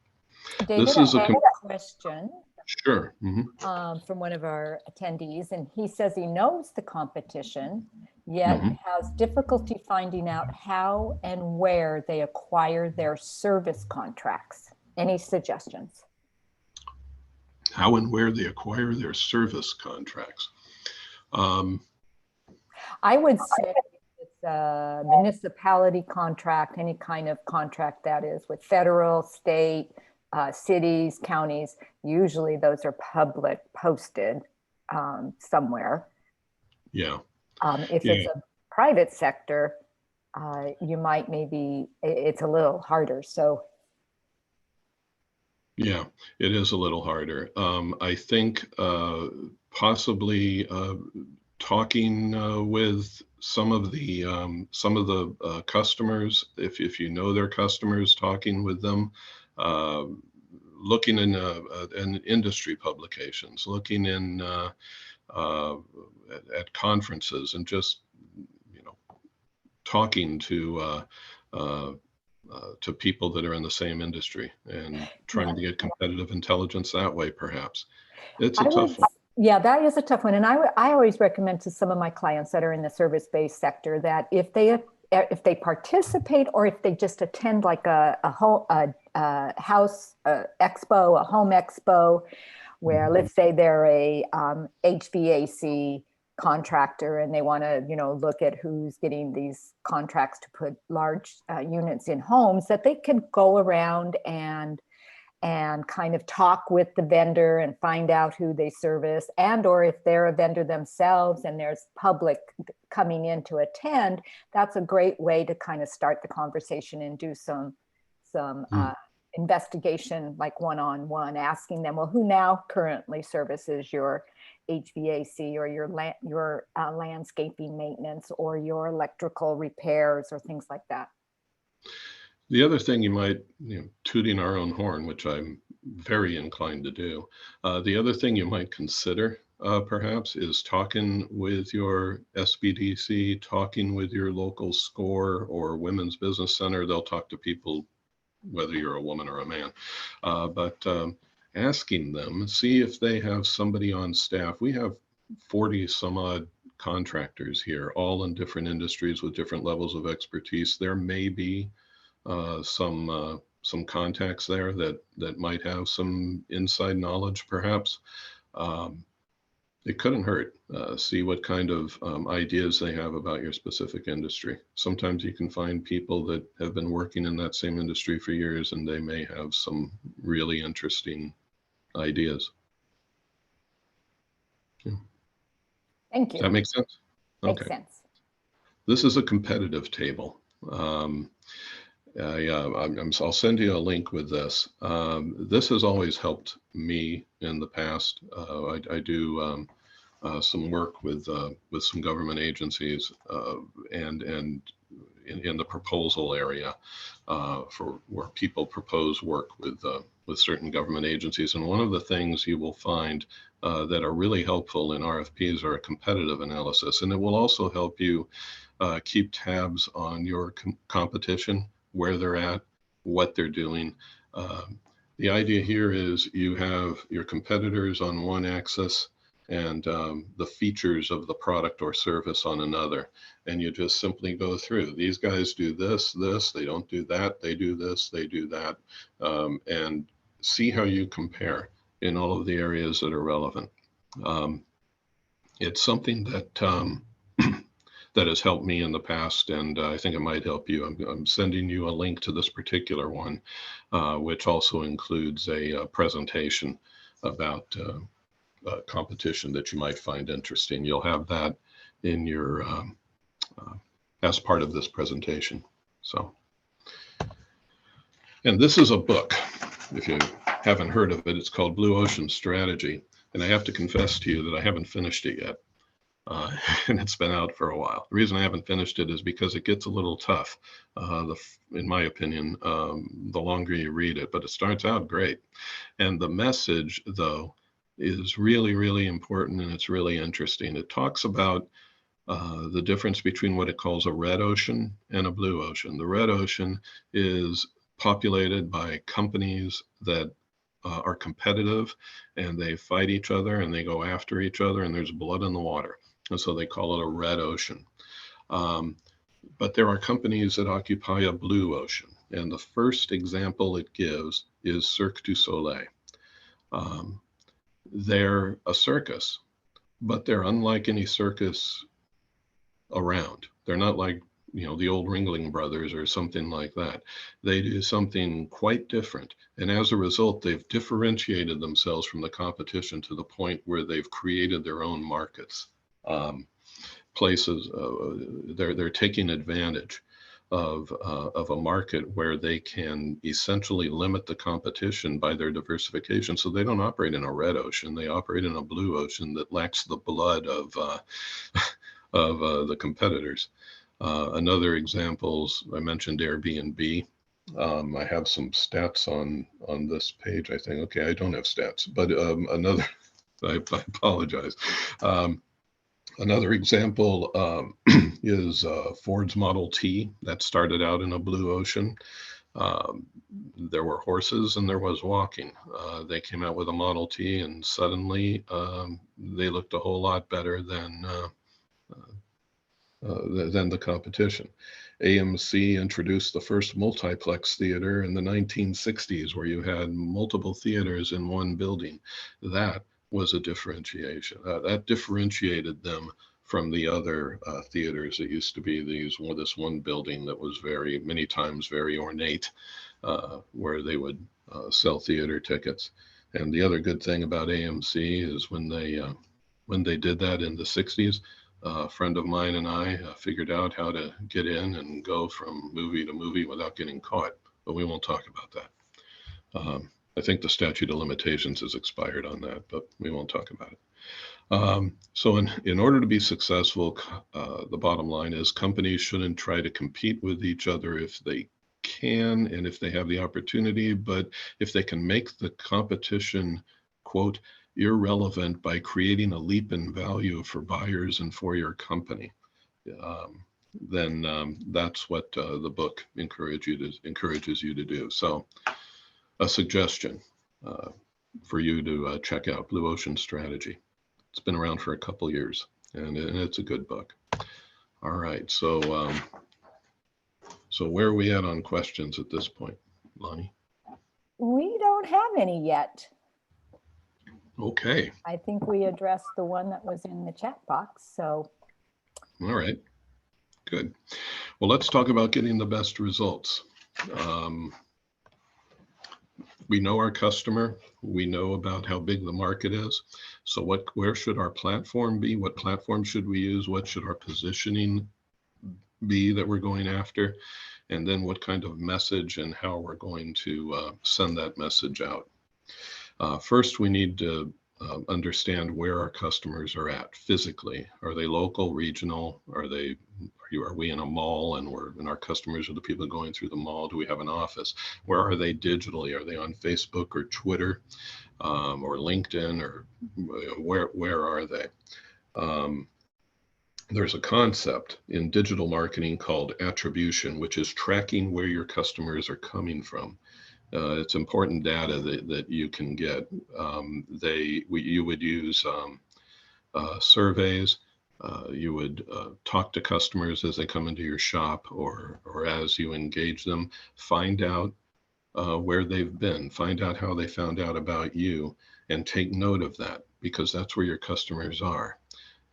David, This is I have a question. Sure. Mm-hmm. From one of our attendees, and he says he knows the competition, yet has difficulty finding out how and where they acquire their service contracts. Any suggestions? How and where they acquire their service contracts. I would say it's a municipality contract, any kind of contract that is with federal, state, cities, counties. Usually those are public posted somewhere. Yeah. If it's a private sector, you might it's a little harder. So. Yeah, it is a little harder. I think possibly talking with some of the customers, if you know their customers, talking with them. Looking in industry publications, looking in at conferences, and just talking to people that are in the same industry and trying to get competitive intelligence that way. Perhaps it's a tough one. Yeah, that is a tough one, and I always recommend to some of my clients that are in the service-based sector that if they participate or if they just attend like a house expo, a home expo, where let's say they're a HVAC contractor and they want to look at who's getting these contracts to put large units in homes, that they can go around and kind of talk with the vendor and find out who they service, and or if they're a vendor themselves and there's public coming in to attend, that's a great way to kind of start the conversation and do some investigation, like one-on-one, asking them, well, who now currently services your HVAC or your landscaping maintenance or your electrical repairs or things like that. The other thing you might, tooting our own horn, which I'm very inclined to do, the other thing you might consider perhaps is talking with your SBDC, talking with your local SCORE or Women's Business Center. They'll talk to people, whether you're a woman or a man, but asking them, see if they have somebody on staff. We have 40 some odd contractors here, all in different industries with different levels of expertise. There may be some contacts there that might have some inside knowledge, perhaps. It couldn't hurt. See what kind of ideas they have about your specific industry. Sometimes you can find people that have been working in that same industry for years, and they may have some really interesting ideas. Yeah. Thank you. Does that make sense? Makes sense. This is a competitive table. I'll send you a link with this. This has always helped me in the past. I do some work with some government agencies and in the proposal area for where people propose work with certain government agencies. And one of the things you will find that are really helpful in RFPs are a competitive analysis, and it will also help you keep tabs on your competition, where they're at, what they're doing. The idea here is you have your competitors on one axis and the features of the product or service on another. And you just simply go through. These guys do this, they don't do that, they do this, they do that, and see how you compare in all of the areas that are relevant. It's something that that has helped me in the past, and I think it might help you. I'm sending you a link to this particular one, which also includes a presentation about competition that you might find interesting. You'll have that in your as part of this presentation. So, and this is a book. If you haven't heard of it, it's called Blue Ocean Strategy. And I have to confess to you that I haven't finished it yet. And it's been out for a while. The reason I haven't finished it is because it gets a little tough, in my opinion, the longer you read it, but it starts out great. And the message, though, is really, really important, and it's really interesting. It talks about the difference between what it calls a red ocean and a blue ocean. The red ocean is populated by companies that are competitive, and they fight each other and they go after each other, and there's blood in the water. And so they call it a red ocean. But there are companies that occupy a blue ocean. And the first example it gives is Cirque du Soleil. They're a circus, but they're unlike any circus around. They're not like, you know, the old Ringling Brothers or something like that. They do something quite different. And as a result, they've differentiated themselves from the competition to the point where they've created their own markets. Places, they're taking advantage of a market where they can essentially limit the competition by their diversification. So they don't operate in a red ocean, they operate in a blue ocean that lacks the blood of the competitors. Another examples, I mentioned Airbnb. I have some stats on this page, I think. Okay, I don't have stats, but another, I apologize. Another example is Ford's Model T that started out in a blue ocean. There were horses and there was walking. They came out with a Model T, and suddenly they looked a whole lot better than the competition. AMC introduced the first multiplex theater in the 1960s, where you had multiple theaters in one building. That was a differentiation. That differentiated them from the other theaters. It used to be this one building that was many times very ornate, where they would sell theater tickets. And the other good thing about AMC is when they did that in the 60s, a friend of mine and I figured out how to get in and go from movie to movie without getting caught, but we won't talk about that. I think the statute of limitations has expired on that, but we won't talk about it. So in order to be successful, the bottom line is companies shouldn't try to compete with each other if they can and if they have the opportunity, but if they can make the competition, quote, irrelevant by creating a leap in value for buyers and for your company, then that's what the book encourages you to do. So a suggestion for you to check out Blue Ocean Strategy. It's been around for a couple years, and it's a good book. All right, so where are we at on questions at this point, Lonnie? We don't have any yet. Okay. I think we addressed the one that was in the chat box, so. All right, good. Well, let's talk about getting the best results. We know our customer. We know about how big the market is. So where should our platform be? What platform should we use? What should our positioning be that we're going after? And then what kind of message and how we're going to send that message out. First, we need to understand where our customers are at physically. Are they local, regional? Are we in a mall and our customers are the people going through the mall? Do we have an office? Where are they digitally? Are they on Facebook or Twitter or LinkedIn, or where are they? There's a concept in digital marketing called attribution, which is tracking where your customers are coming from. It's important data that you can get. You would use surveys. You would talk to customers as they come into your shop or as you engage them. Find out where they've been. Find out how they found out about you, and take note of that, because that's where your customers are.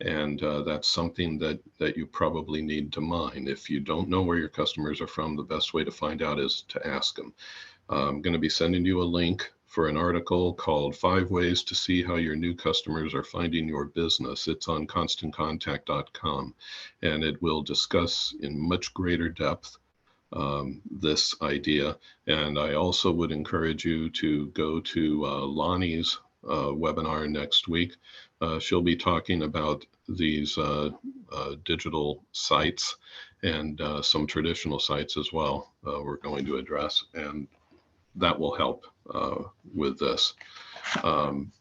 And that's something that you probably need to mine. If you don't know where your customers are from, the best way to find out is to ask them. I'm going to be sending you a link for an article called 5 Ways to See How Your New Customers Are Finding Your Business. It's on constantcontact.com, and it will discuss in much greater depth this idea. And I also would encourage you to go to Lonnie's webinar next week. She'll be talking about these digital sites and some traditional sites as well we're going to address, and that will help with this. And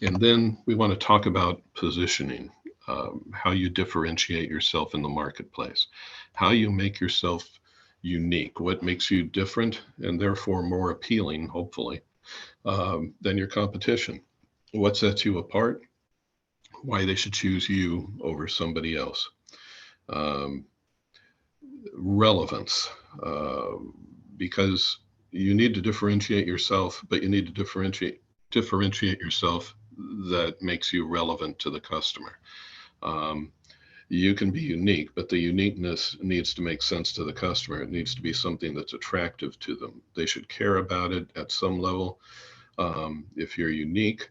then we want to talk about positioning, how you differentiate yourself in the marketplace, how you make yourself unique, what makes you different and therefore more appealing, hopefully, than your competition. What sets you apart? Why they should choose you over somebody else. Relevance, because you need to differentiate yourself, but you need to differentiate yourself that makes you relevant to the customer. You can be unique, but the uniqueness needs to make sense to the customer. It needs to be something that's attractive to them. They should care about it at some level. If you're unique,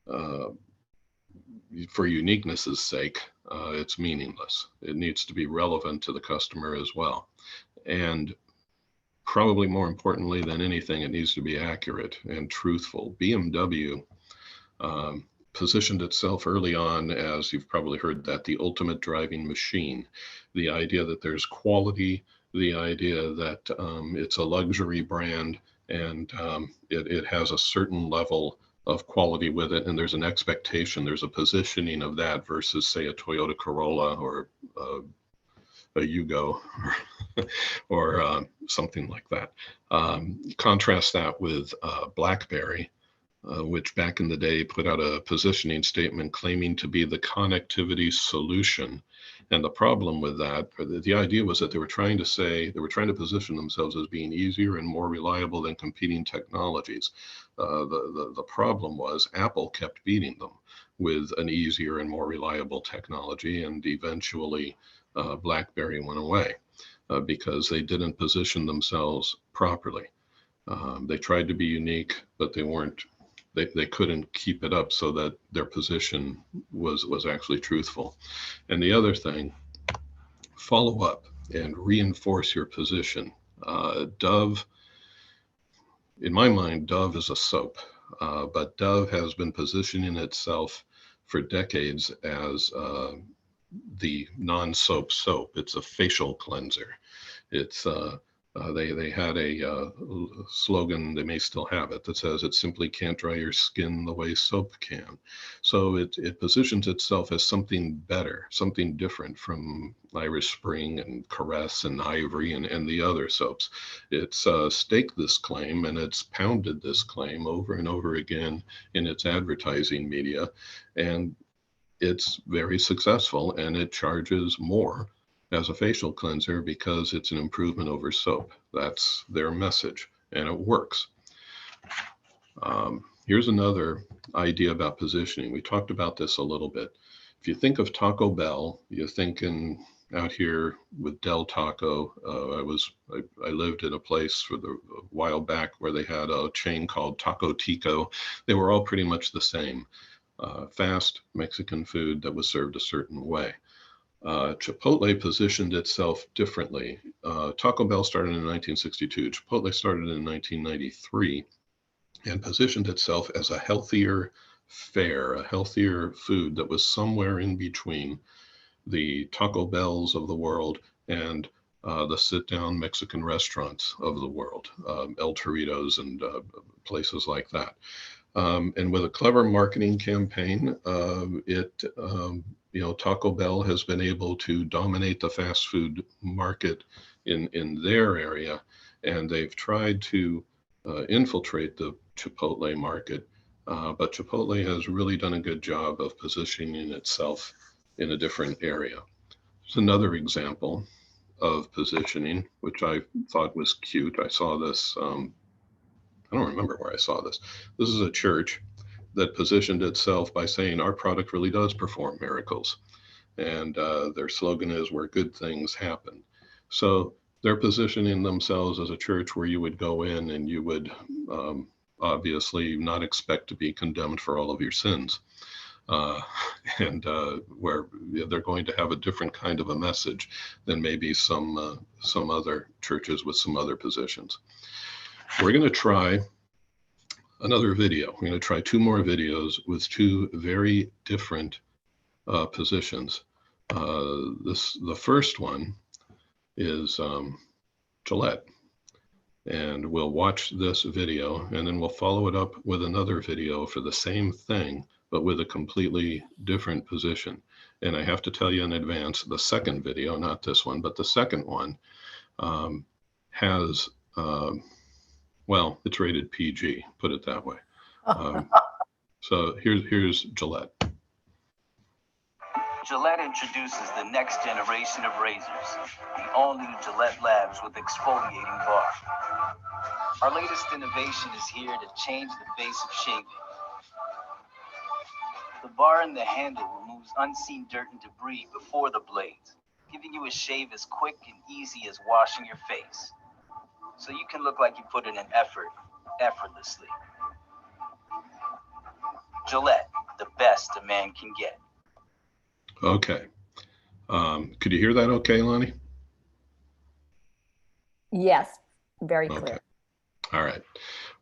for uniqueness's sake, it's meaningless. It needs to be relevant to the customer as well. And probably more importantly than anything, it needs to be accurate and truthful. BMW positioned itself early on as, you've probably heard that, the ultimate driving machine. The idea that there's quality, the idea that it's a luxury brand, and it has a certain level of quality with it, and there's an expectation, there's a positioning of that versus, say, a Toyota Corolla or a Yugo or something like that. Contrast that with BlackBerry, which back in the day put out a positioning statement claiming to be the connectivity solution. And the problem with that, or the idea was that they were trying to position themselves as being easier and more reliable than competing technologies. The problem was Apple kept beating them with an easier and more reliable technology, and eventually BlackBerry went away because they didn't position themselves properly. They tried to be unique, but they couldn't keep it up so that their position was actually truthful. And the other thing, follow up and reinforce your position. Dove, in my mind, Dove is a soap, but Dove has been positioning itself for decades as the non-soap soap. It's a facial cleanser. It's they had a slogan, they may still have it, that says it simply can't dry your skin the way soap can. So it positions itself as something better, something different from Irish Spring and Caress and Ivory and the other soaps. It's staked this claim and it's pounded this claim over and over again in its advertising media, and it's very successful, and it charges more as a facial cleanser because it's an improvement over soap. That's their message, and it works. Here's another idea about positioning. We talked about this a little bit. If you think of Taco Bell, you're thinking out here with Del Taco. I lived in a place a while back where they had a chain called Taco Tico. They were all pretty much the same. Fast Mexican food that was served a certain way. Chipotle positioned itself differently. Taco Bell started in 1962. Chipotle started in 1993 and positioned itself as a healthier fare, a healthier food that was somewhere in between the Taco Bells of the world and the sit-down Mexican restaurants of the world, El Torito's and places like that. And with a clever marketing campaign, Taco Bell has been able to dominate the fast food market in their area, and they've tried to infiltrate the Chipotle market, but Chipotle has really done a good job of positioning itself in a different area. There's another example of positioning, which I thought was cute. I saw this, I don't remember where I saw this. This is a church, that positioned itself by saying our product really does perform miracles. And their slogan is where good things happen. So they're positioning themselves as a church where you would go in and you would obviously not expect to be condemned for all of your sins. And where they're going to have a different kind of a message than maybe some other churches with some other positions. We're going to try another video. We're going to try 2 more videos with 2 very different positions. The first one is Gillette. And we'll watch this video and then we'll follow it up with another video for the same thing, but with a completely different position. And I have to tell you in advance, the second video, not this one, but the second one has, well, it's rated PG, put it that way. So here's Gillette. Gillette introduces the next generation of razors, the all-new Gillette Labs with exfoliating bar. Our latest innovation is here to change the face of shaving. The bar and the handle removes unseen dirt and debris before the blades, giving you a shave as quick and easy as washing your face. So you can look like you put in an effort, effortlessly. Gillette, the best a man can get. Okay. Could you hear that okay, Lonnie? Yes, very Okay. clear. All right.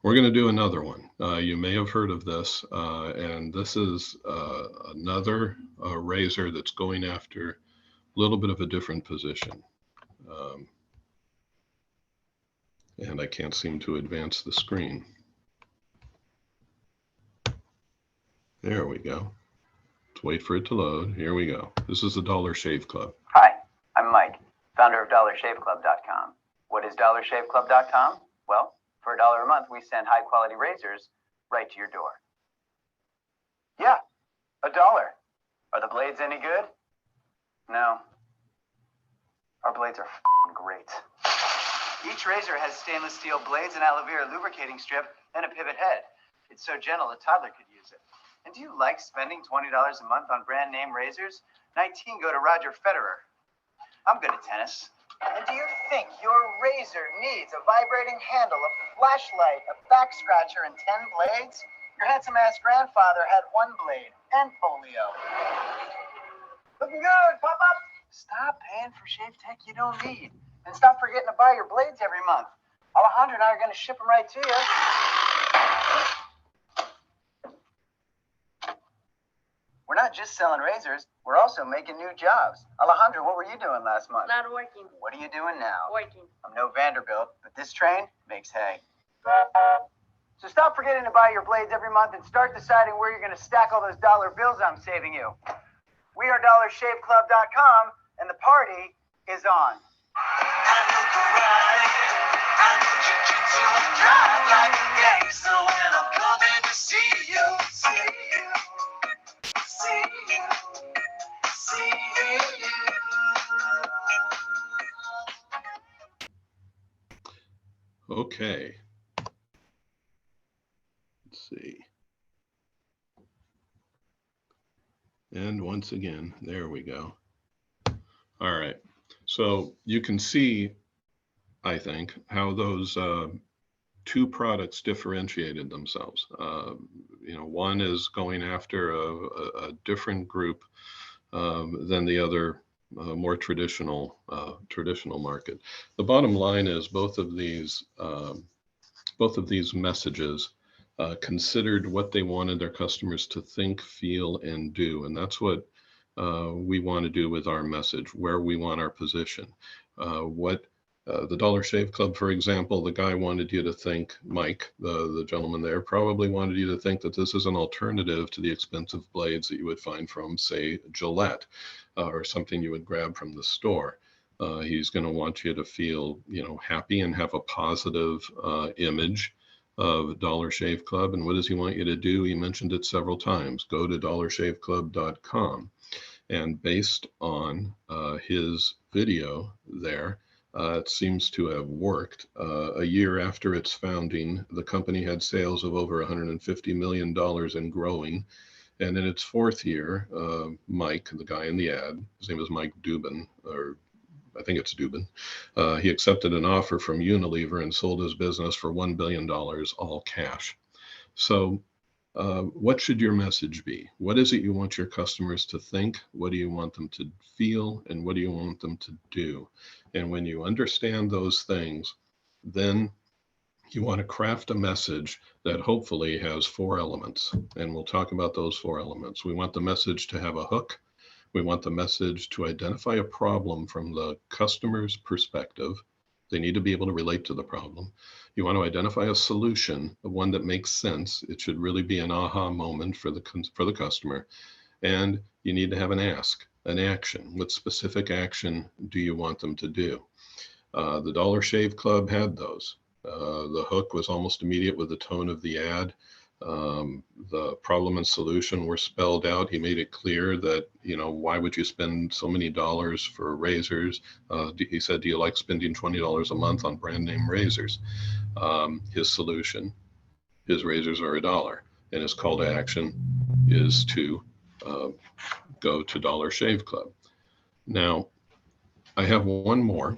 We're going to do another one. You may have heard of this, and this is another razor that's going after a little bit of a different position. And I can't seem to advance the screen. There we go. Let's wait for it to load. Here we go. This is the Dollar Shave Club. Hi, I'm Mike, founder of DollarShaveClub.com. What is DollarShaveClub.com? Well, for $1 a month, we send high-quality razors right to your door. Yeah, $1. Are the blades any good? No. Our blades are great. Each razor has stainless steel blades, an aloe vera lubricating strip, and a pivot head. It's so gentle a toddler could use it. And do you like spending $20 a month on brand name razors? 19 go to Roger Federer. I'm good at tennis. And do you think your razor needs a vibrating handle, a flashlight, a back scratcher, and 10 blades? Your handsome-ass grandfather had 1 blade and polio. Looking good, pop up. Stop paying for shave tech you don't need. And stop forgetting to buy your blades every month. Alejandro and I are going to ship them right to you. We're not just selling razors, we're also making new jobs. Alejandro, what were you doing last month? Not working. What are you doing now? Working. I'm no Vanderbilt, but this train makes hay. So stop forgetting to buy your blades every month and start deciding where you're going to stack all those dollar bills I'm saving you. We are DollarShaveClub.com, and the party is on. Okay. Let's see. And once again, there we go. All right. So you can see, I think, how those 2 products differentiated themselves. One is going after a different group than the other more traditional market. The bottom line is both of these messages considered what they wanted their customers to think, feel, and do, and that's what we want to do with our message, where we want our position. The Dollar Shave Club, for example, the guy wanted you to think, Mike, the gentleman there, probably wanted you to think that this is an alternative to the expensive blades that you would find from, say, Gillette, or something you would grab from the store. He's going to want you to feel, happy and have a positive image of Dollar Shave Club. And what does he want you to do? He mentioned it several times. Go to DollarShaveClub.com. And based on his video there, It seems to have worked. A year after its founding, the company had sales of over $150 million and growing. And in its fourth year, Mike, the guy in the ad, his name is Mike Dubin, or I think it's Dubin, he accepted an offer from Unilever and sold his business for $1 billion, all cash. So what should your message be? What is it you want your customers to think? What do you want them to feel? And what do you want them to do? And when you understand those things, then you want to craft a message that hopefully has 4 elements. And we'll talk about those 4 elements. We want the message to have a hook. We want the message to identify a problem from the customer's perspective. They need to be able to relate to the problem. You want to identify a solution, one that makes sense. It should really be an aha moment for the customer. And you need to have an ask, an action. What specific action do you want them to do? The Dollar Shave Club had those. The hook was almost immediate with the tone of the ad. The problem and solution were spelled out. He made it clear that, why would you spend so many dollars for razors? He said, do you like spending $20 a month on brand name razors? His solution, his razors are $1. And his call to action is to go to Dollar Shave Club. Now, I have one more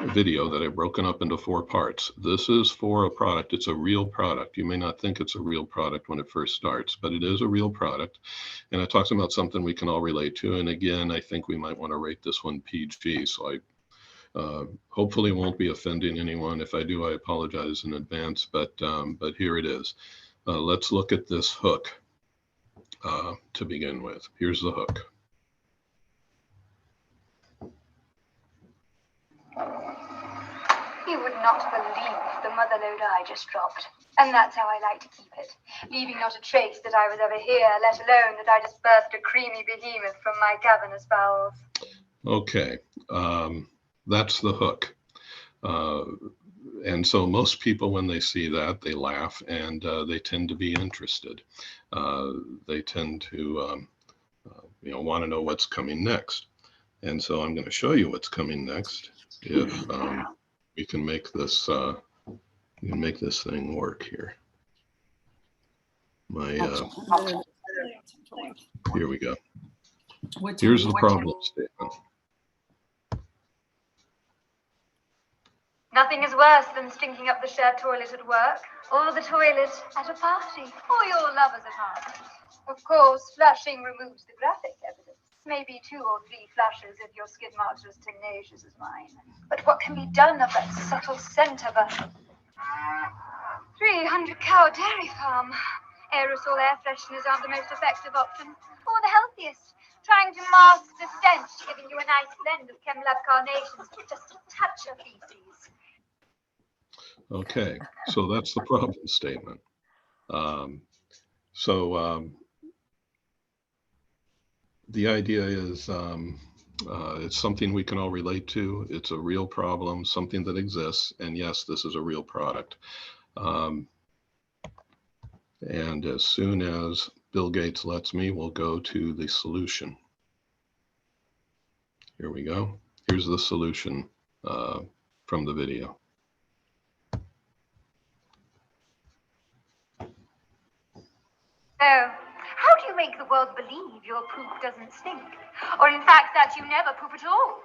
video that I've broken up into 4 parts. This is for a product. It's a real product. You may not think it's a real product when it first starts, but it is a real product. And it talks about something we can all relate to. And again, I think we might want to rate this one PG. So I hopefully won't be offending anyone. If I do, I apologize in advance, but here it is. Let's look at this hook to begin with. Here's the hook. You would not believe the mother load I just dropped. And that's how I like to keep it, leaving not a trace that I was ever here, let alone that I dispersed a creamy behemoth from my cavernous bowels. Okay, that's the hook. And so most people, when they see that, they laugh and they tend to be interested. They tend to, want to know what's coming next. And so I'm going to show you what's coming next. If we can make this, thing work here. Here we go. Here's the problem statement. Nothing is worse than stinking up the shared toilet at work, or the toilet at a party, or your lover's apartment. Of course, flushing removes the graphic evidence. Maybe 2 or 3 flushes if your skid marks are as tenacious as mine. But what can be done of that subtle scent of a 300-cow dairy farm? Aerosol air fresheners aren't the most effective option, or the healthiest. Trying to mask the stench, giving you a nice blend of ChemLab carnations, just a touch of feces. Okay, so that's the problem statement. The idea is it's something we can all relate to. It's a real problem, something that exists. And yes, this is a real product. And as soon as Bill Gates lets me, we'll go to the solution. Here we go. Here's the solution from the video. Oh, how do you make the world believe your poop doesn't stink? Or in fact that you never poop at all?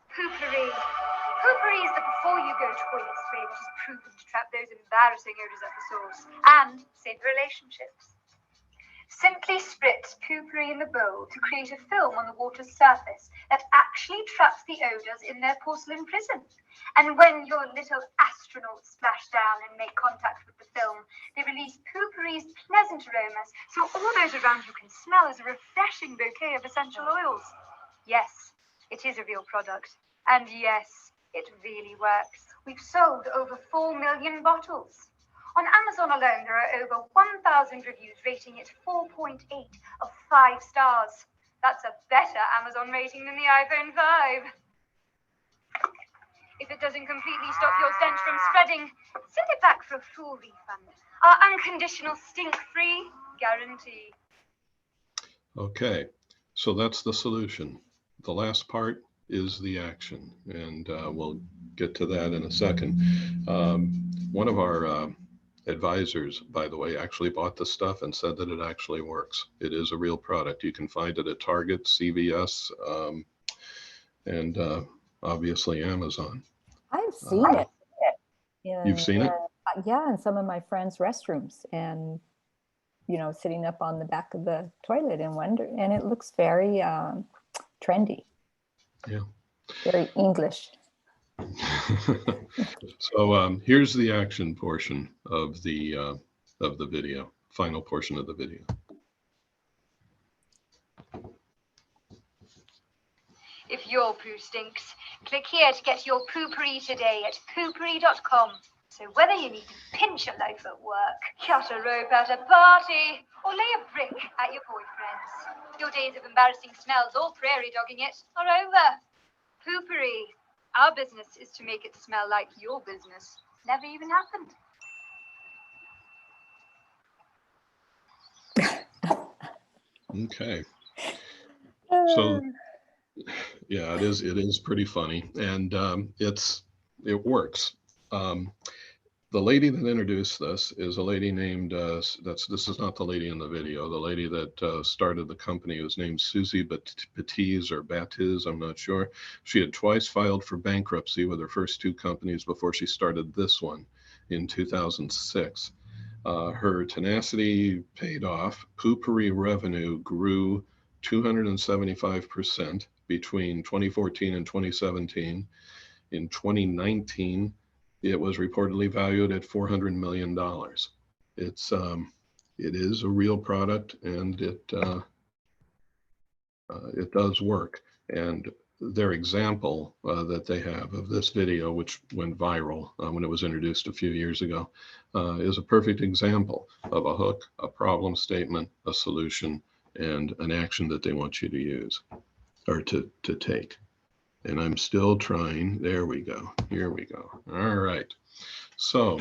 Poopery. Poopery is the before-you-go toilet spray which is proven to trap those embarrassing odors at the source and save relationships. Simply spritz poopery in the bowl to create a film on the water's surface that actually traps the odors in their porcelain prison. And when your little astronauts splash down and make contact with the film, they release poopery's pleasant aromas, so all those around you can smell as a refreshing bouquet of essential oils. Yes, it is a real product. And yes, it really works. We've sold over 4 million bottles. On Amazon alone, there are over 1,000 reviews rating it 4.8 of 5 stars. That's a better Amazon rating than the iPhone 5. If it doesn't completely stop your stench from spreading, send it back for a full refund. Our unconditional stink-free guarantee. Okay, so that's the solution. The last part is the action, and we'll get to that in a second. One of our advisors, by the way, actually bought the stuff and said that it actually works. It is a real product. You can find it at Target, CVS, and obviously Amazon. I've seen it. You've seen it? Yeah, in some of my friends' restrooms, and sitting up on the back of the toilet and it looks very trendy. Yeah. Very English. So here's the action portion of the video, final portion of the video. If your poo stinks, click here to get your poopery today at poopery.com. So whether you need to pinch a loaf at work, cut a rope at a party, or lay a brick at your boyfriend's, your days of embarrassing smells or prairie dogging it are over. Poopery. Our business is to make it smell like your business never even happened. Okay. So yeah, it is pretty funny, and it works. The lady that introduced this is a lady named this is not the lady in the video. The lady that started the company was named Susie Batiz or Batiz, I'm not sure. She had twice filed for bankruptcy with her first two companies before she started this one in 2006. Her tenacity paid off. Poopery revenue grew 275% between 2014 and 2017. In 2019, it was reportedly valued at $400 million. It is a real product, and it does work. And their example that they have of this video, which went viral when it was introduced a few years ago, is a perfect example of a hook, a problem statement, a solution, and an action that they want you to use or to take. And I'm still trying. There we go. Here we go. All right. So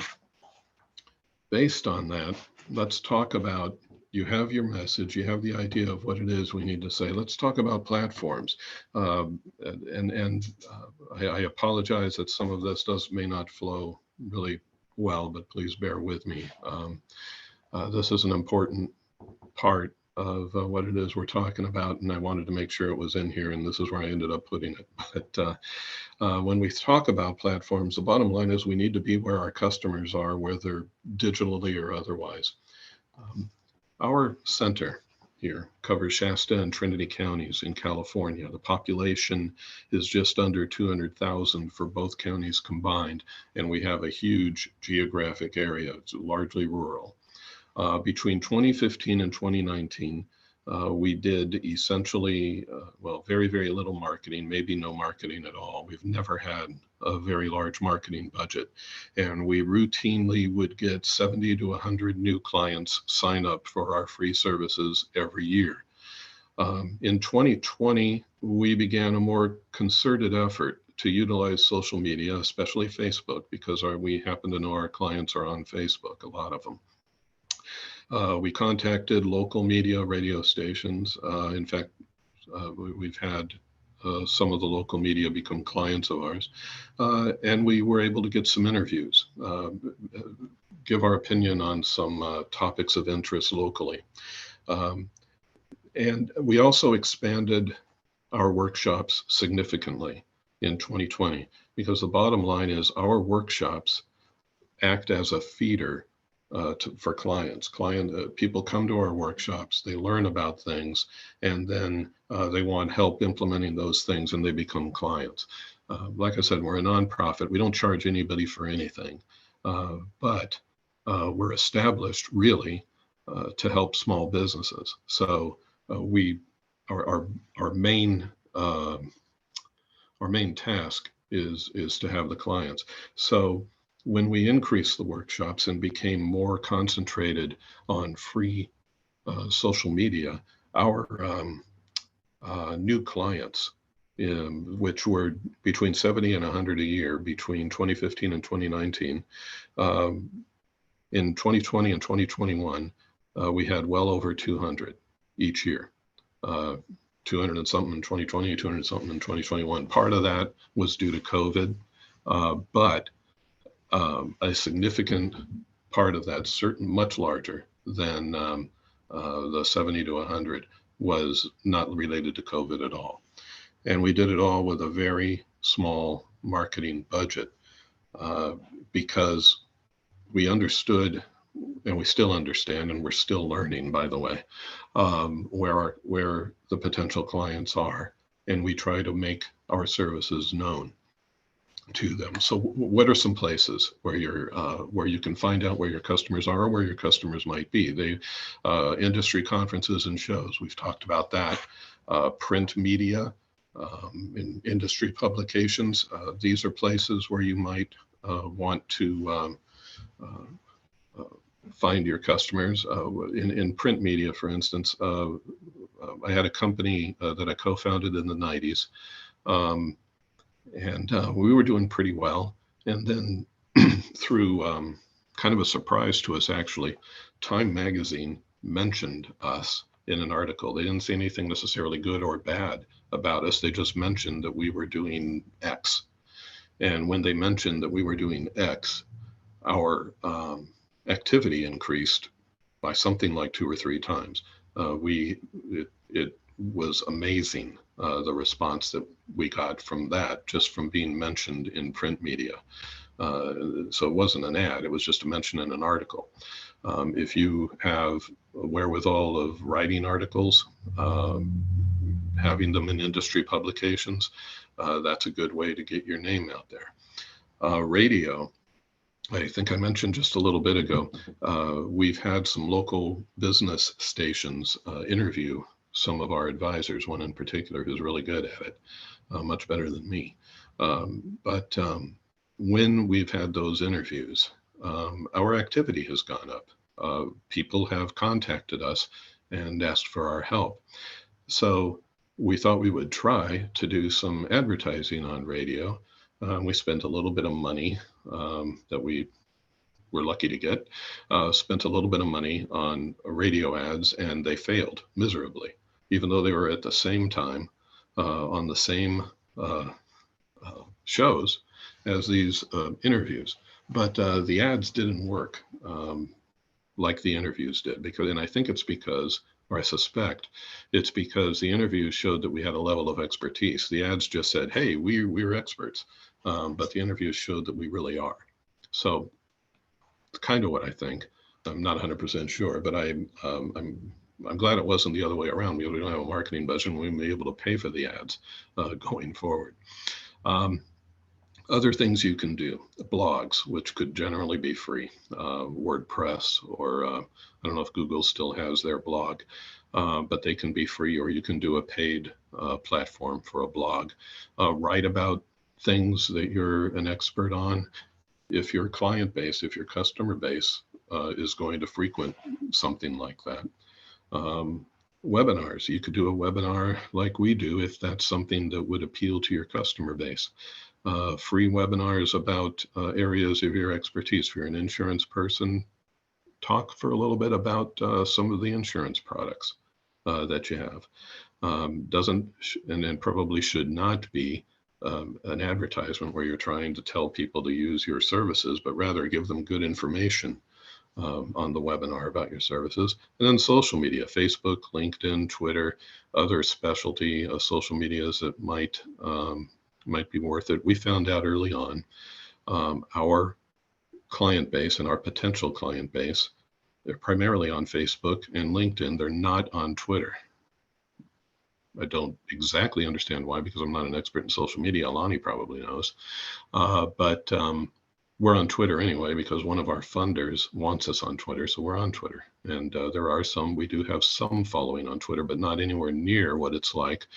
based on that, let's talk about, you have your message, you have the idea of what it is we need to say. Let's talk about platforms. I apologize that some of this may not flow really well, but please bear with me. This is an important part of what it is we're talking about, and I wanted to make sure it was in here, and this is where I ended up putting it. But when we talk about platforms, the bottom line is we need to be where our customers are, whether digitally or otherwise. Our center here covers Shasta and Trinity counties in California. The population is just under 200,000 for both counties combined, and we have a huge geographic area. It's largely rural. Between 2015 and 2019, we did essentially, very, very little marketing, maybe no marketing at all. We've never had a very large marketing budget. And we routinely would get 70 to 100 new clients sign up for our free services every year. In 2020, we began a more concerted effort to utilize social media, especially Facebook, because we happen to know our clients are on Facebook, a lot of them. We contacted local media radio stations. In fact, we've had some of the local media become clients of ours. And we were able to get some interviews, give our opinion on some topics of interest locally. And we also expanded our workshops significantly in 2020, because the bottom line is our workshops act as a feeder for clients. People come to our workshops, they learn about things, and then they want help implementing those things, and they become clients. Like I said, we're a nonprofit. We don't charge anybody for anything, but we're established really to help small businesses. So our main task is to have the clients. So when we increased the workshops and became more concentrated on free social media, our new clients, which were between 70 and 100 a year between 2015 and 2019, in 2020 and 2021, we had well over 200 each year. 200 and something in 2020, 200 and something in 2021. Part of that was due to COVID, but a significant part of that, much larger than the 70 to 100, was not related to COVID at all. And we did it all with a very small marketing budget because we understood, and we still understand, and we're still learning, by the way, where the potential clients are, and we try to make our services known to them. So what are some places where where you can find out where your customers are or where your customers might be? Industry conferences and shows, we've talked about that. Print media, in industry publications, these are places where you might want to find your customers. In print media, for instance, I had a company that I co-founded in the 90s, and we were doing pretty well. And then through kind of a surprise to us, actually, Time magazine mentioned us in an article. They didn't say anything necessarily good or bad about us. They just mentioned that we were doing X. And when they mentioned that we were doing X, our activity increased by something like 2 or 3 times. It was amazing, the response that we got from that, just from being mentioned in print media. So it wasn't an ad, it was just a mention in an article. If you have a wherewithal of writing articles, having them in industry publications, that's a good way to get your name out there. Radio, I think I mentioned just a little bit ago, we've had some local business stations interview some of our advisors, one in particular who's really good at it, much better than me. But when we've had those interviews, our activity has gone up. People have contacted us and asked for our help. So we thought we would try to do some advertising on radio. We spent a little bit of money that we were lucky to get, spent a little bit of money on radio ads, and they failed miserably, even though they were at the same time on the same shows as these interviews. But the ads didn't work like the interviews did, and I think it's because, or I suspect it's because the interviews showed that we had a level of expertise. The ads just said, hey, we're experts, but the interviews showed that we really are. So it's kind of what I think. I'm not 100% sure, but I'm glad it wasn't the other way around. We don't have a marketing budget, and we'll be able to pay for the ads going forward. Other things you can do, blogs, which could generally be free, WordPress, or I don't know if Google still has their blog, but they can be free, or you can do a paid platform for a blog. Write about things that you're an expert on. If your client base, if your customer base is going to frequent something like that. Webinars, you could do a webinar like we do if that's something that would appeal to your customer base. Free webinars about areas of your expertise. If you're an insurance person, talk for a little bit about some of the insurance products that you have. And probably should not be an advertisement where you're trying to tell people to use your services, but rather give them good information on the webinar about your services. And then social media, Facebook, LinkedIn, Twitter, other specialty social medias that might be worth it. We found out early on our client base and our potential client base, they're primarily on Facebook and LinkedIn. They're not on Twitter. I don't exactly understand why, because I'm not an expert in social media. Alani probably knows. But we're on Twitter anyway, because one of our funders wants us on Twitter. So we're on Twitter. And we do have some following on Twitter, but not anywhere near what it's like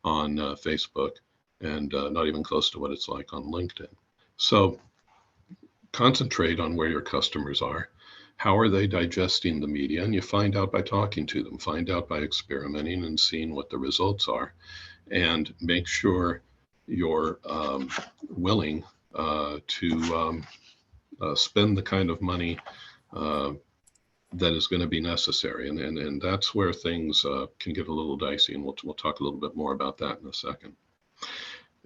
on Facebook, and not even close to what it's like on LinkedIn. So concentrate on where your customers are. How are they digesting the media? And you find out by talking to them, find out by experimenting and seeing what the results are, and make sure you're willing to spend the kind of money that is going to be necessary. And that's where things can get a little dicey. And we'll talk a little bit more about that in a second.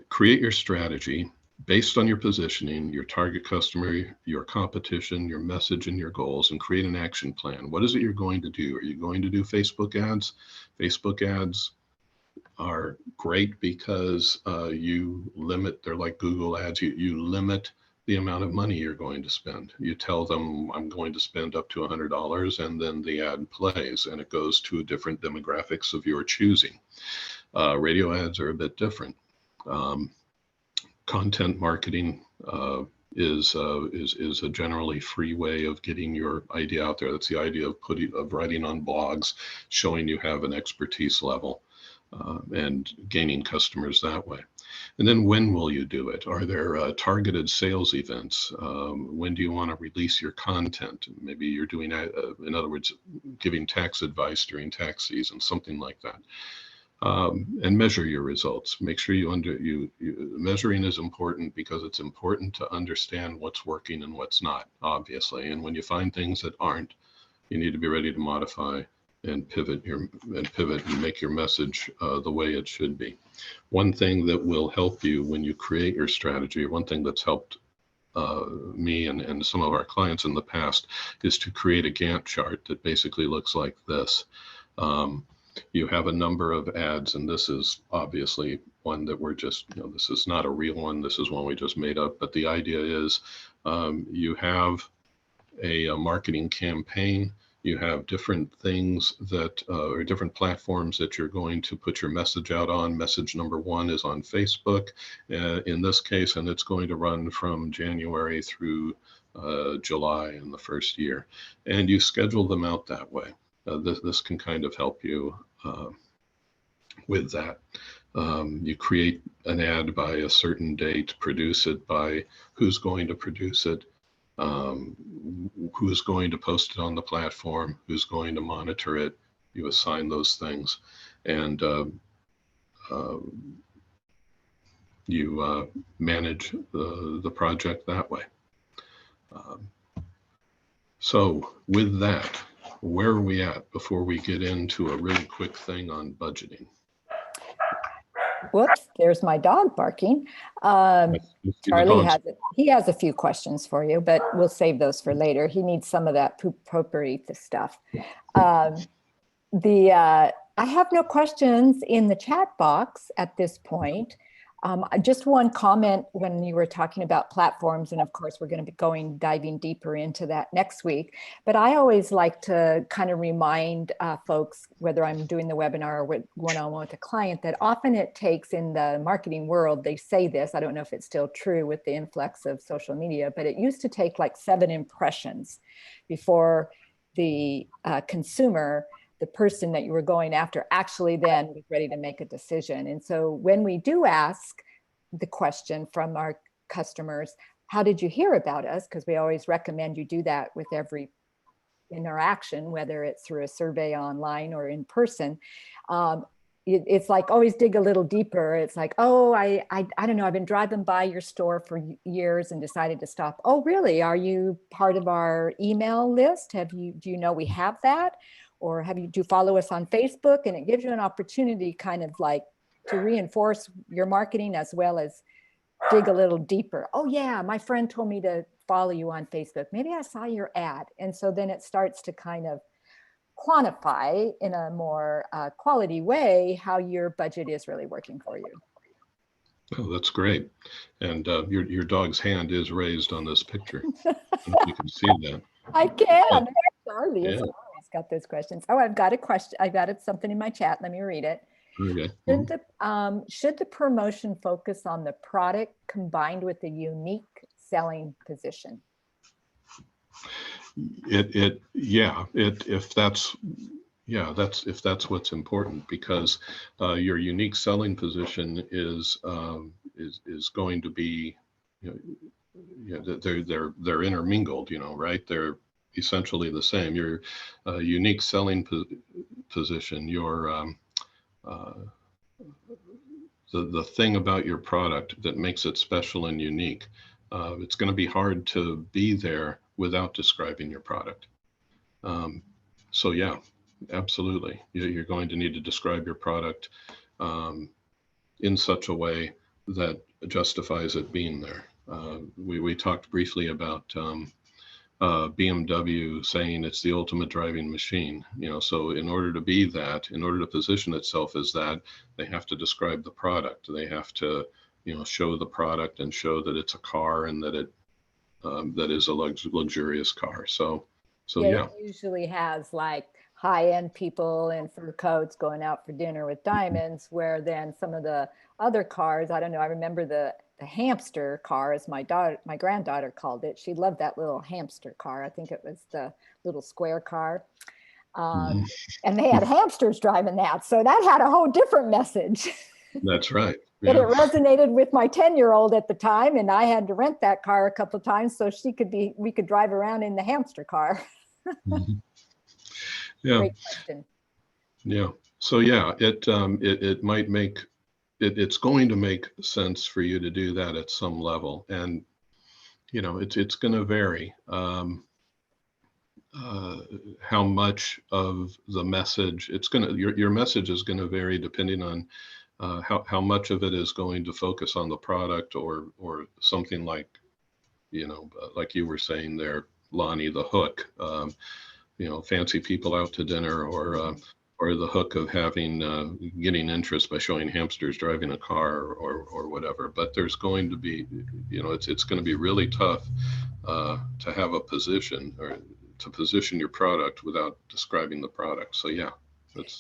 Create your strategy based on your positioning, your target customer, your competition, your message, and your goals, and create an action plan. What is it you're going to do? Are you going to do Facebook ads? Facebook ads are great because you limit, they're like Google ads, you limit the amount of money you're going to spend. You tell them, I'm going to spend up to $100, and then the ad plays, and it goes to a different demographics of your choosing. Radio ads are a bit different. Content marketing is a generally free way of getting your idea out there. That's the idea of writing on blogs, showing you have an expertise level, and gaining customers that way. And then when will you do it? Are there targeted sales events? When do you want to release your content? Maybe you're doing, in other words, giving tax advice during tax season, something like that. And measure your results. Make sure measuring is important because it's important to understand what's working and what's not, obviously. And when you find things that aren't, you need to be ready to modify and pivot and make your message the way it should be. One thing that will help you when you create your strategy, or one thing that's helped me and some of our clients in the past, is to create a Gantt chart that basically looks like this. You have a number of ads, and this is obviously one that we're just, this is not a real one. This is one we just made up. But the idea is you have a marketing campaign. You have different things that, or different platforms that you're going to put your message out on. Message number one is on Facebook in this case, and it's going to run from January through July in the first year. And you schedule them out that way. This can kind of help you with that. You create an ad by a certain date, produce it by who's going to produce it, who's going to post it on the platform, who's going to monitor it. You assign those things, and you manage the project that way. So with that, where are we at before we get into a really quick thing on budgeting? Whoops, there's my dog barking. Charlie has a few questions for you, but we'll save those for later. He needs some of that poop potpourri stuff. I have no questions in the chat box at this point. Just one comment when you were talking about platforms, and of course we're going to be diving deeper into that next week, but I always like to kind of remind folks, whether I'm doing the webinar or one-on-one with a client, that often it takes, in the marketing world, they say this, I don't know if it's still true with the influx of social media, but it used to take like 7 impressions before the consumer, the person that you were going after, actually then was ready to make a decision. And so when we do ask the question from our customers, how did you hear about us? Because we always recommend you do that with every interaction, whether it's through a survey online or in person. It's like, always dig a little deeper. It's like, oh, I don't know, I've been driving by your store for years and decided to stop. Oh, really? Are you part of our email list? Do you know we have that? Or do you follow us on Facebook? And it gives you an opportunity kind of like to reinforce your marketing as well as dig a little deeper. Oh yeah, my friend told me to follow you on Facebook. Maybe I saw your ad. And so then it starts to kind of quantify in a more quality way how your budget is really working for you. Oh, that's great. And your dog's hand is raised on this picture. I don't know if you can see that. I can. Charlie Yeah. got those questions. Oh, I've got a question. I've got something in my chat. Let me read it. Okay. Should the promotion focus on the product combined with a unique selling position? If that's what's important, because your unique selling position is going to be, they're intermingled, right? They're essentially the same. Your unique selling position, your the thing about your product that makes it special and unique. It's going to be hard to be there without describing your product. So yeah, absolutely. You're going to need to describe your product in such a way that justifies it being there. We talked briefly about BMW saying it's the ultimate driving machine. So in order to be that, in order to position itself as that, they have to describe the product. They have to, show the product and show that it's a car and that it that is a luxurious car. So yeah. It usually has like high-end people in fur coats going out for dinner with diamonds, where then some of the other cars, I don't know, I remember the hamster car, as my granddaughter called it. She loved that little hamster car. I think it was the little square car. And they had hamsters driving that. So that had a whole different message. That's right. But it resonated with my 10-year-old at the time, and I had to rent that car a couple of times so we could drive around in the hamster car. Yeah. Great question. Yeah. So yeah, it might make it's going to make sense for you to do that at some level, and it's going to vary. How much of the message your message is going to vary depending on how much of it is going to focus on the product or something like, like you were saying there, Lonnie, the hook, fancy people out to dinner, or the hook of getting interest by showing hamsters driving a car or whatever. But there's going to be, it's going to be really tough to have a position or to position your product without describing the product. So yeah.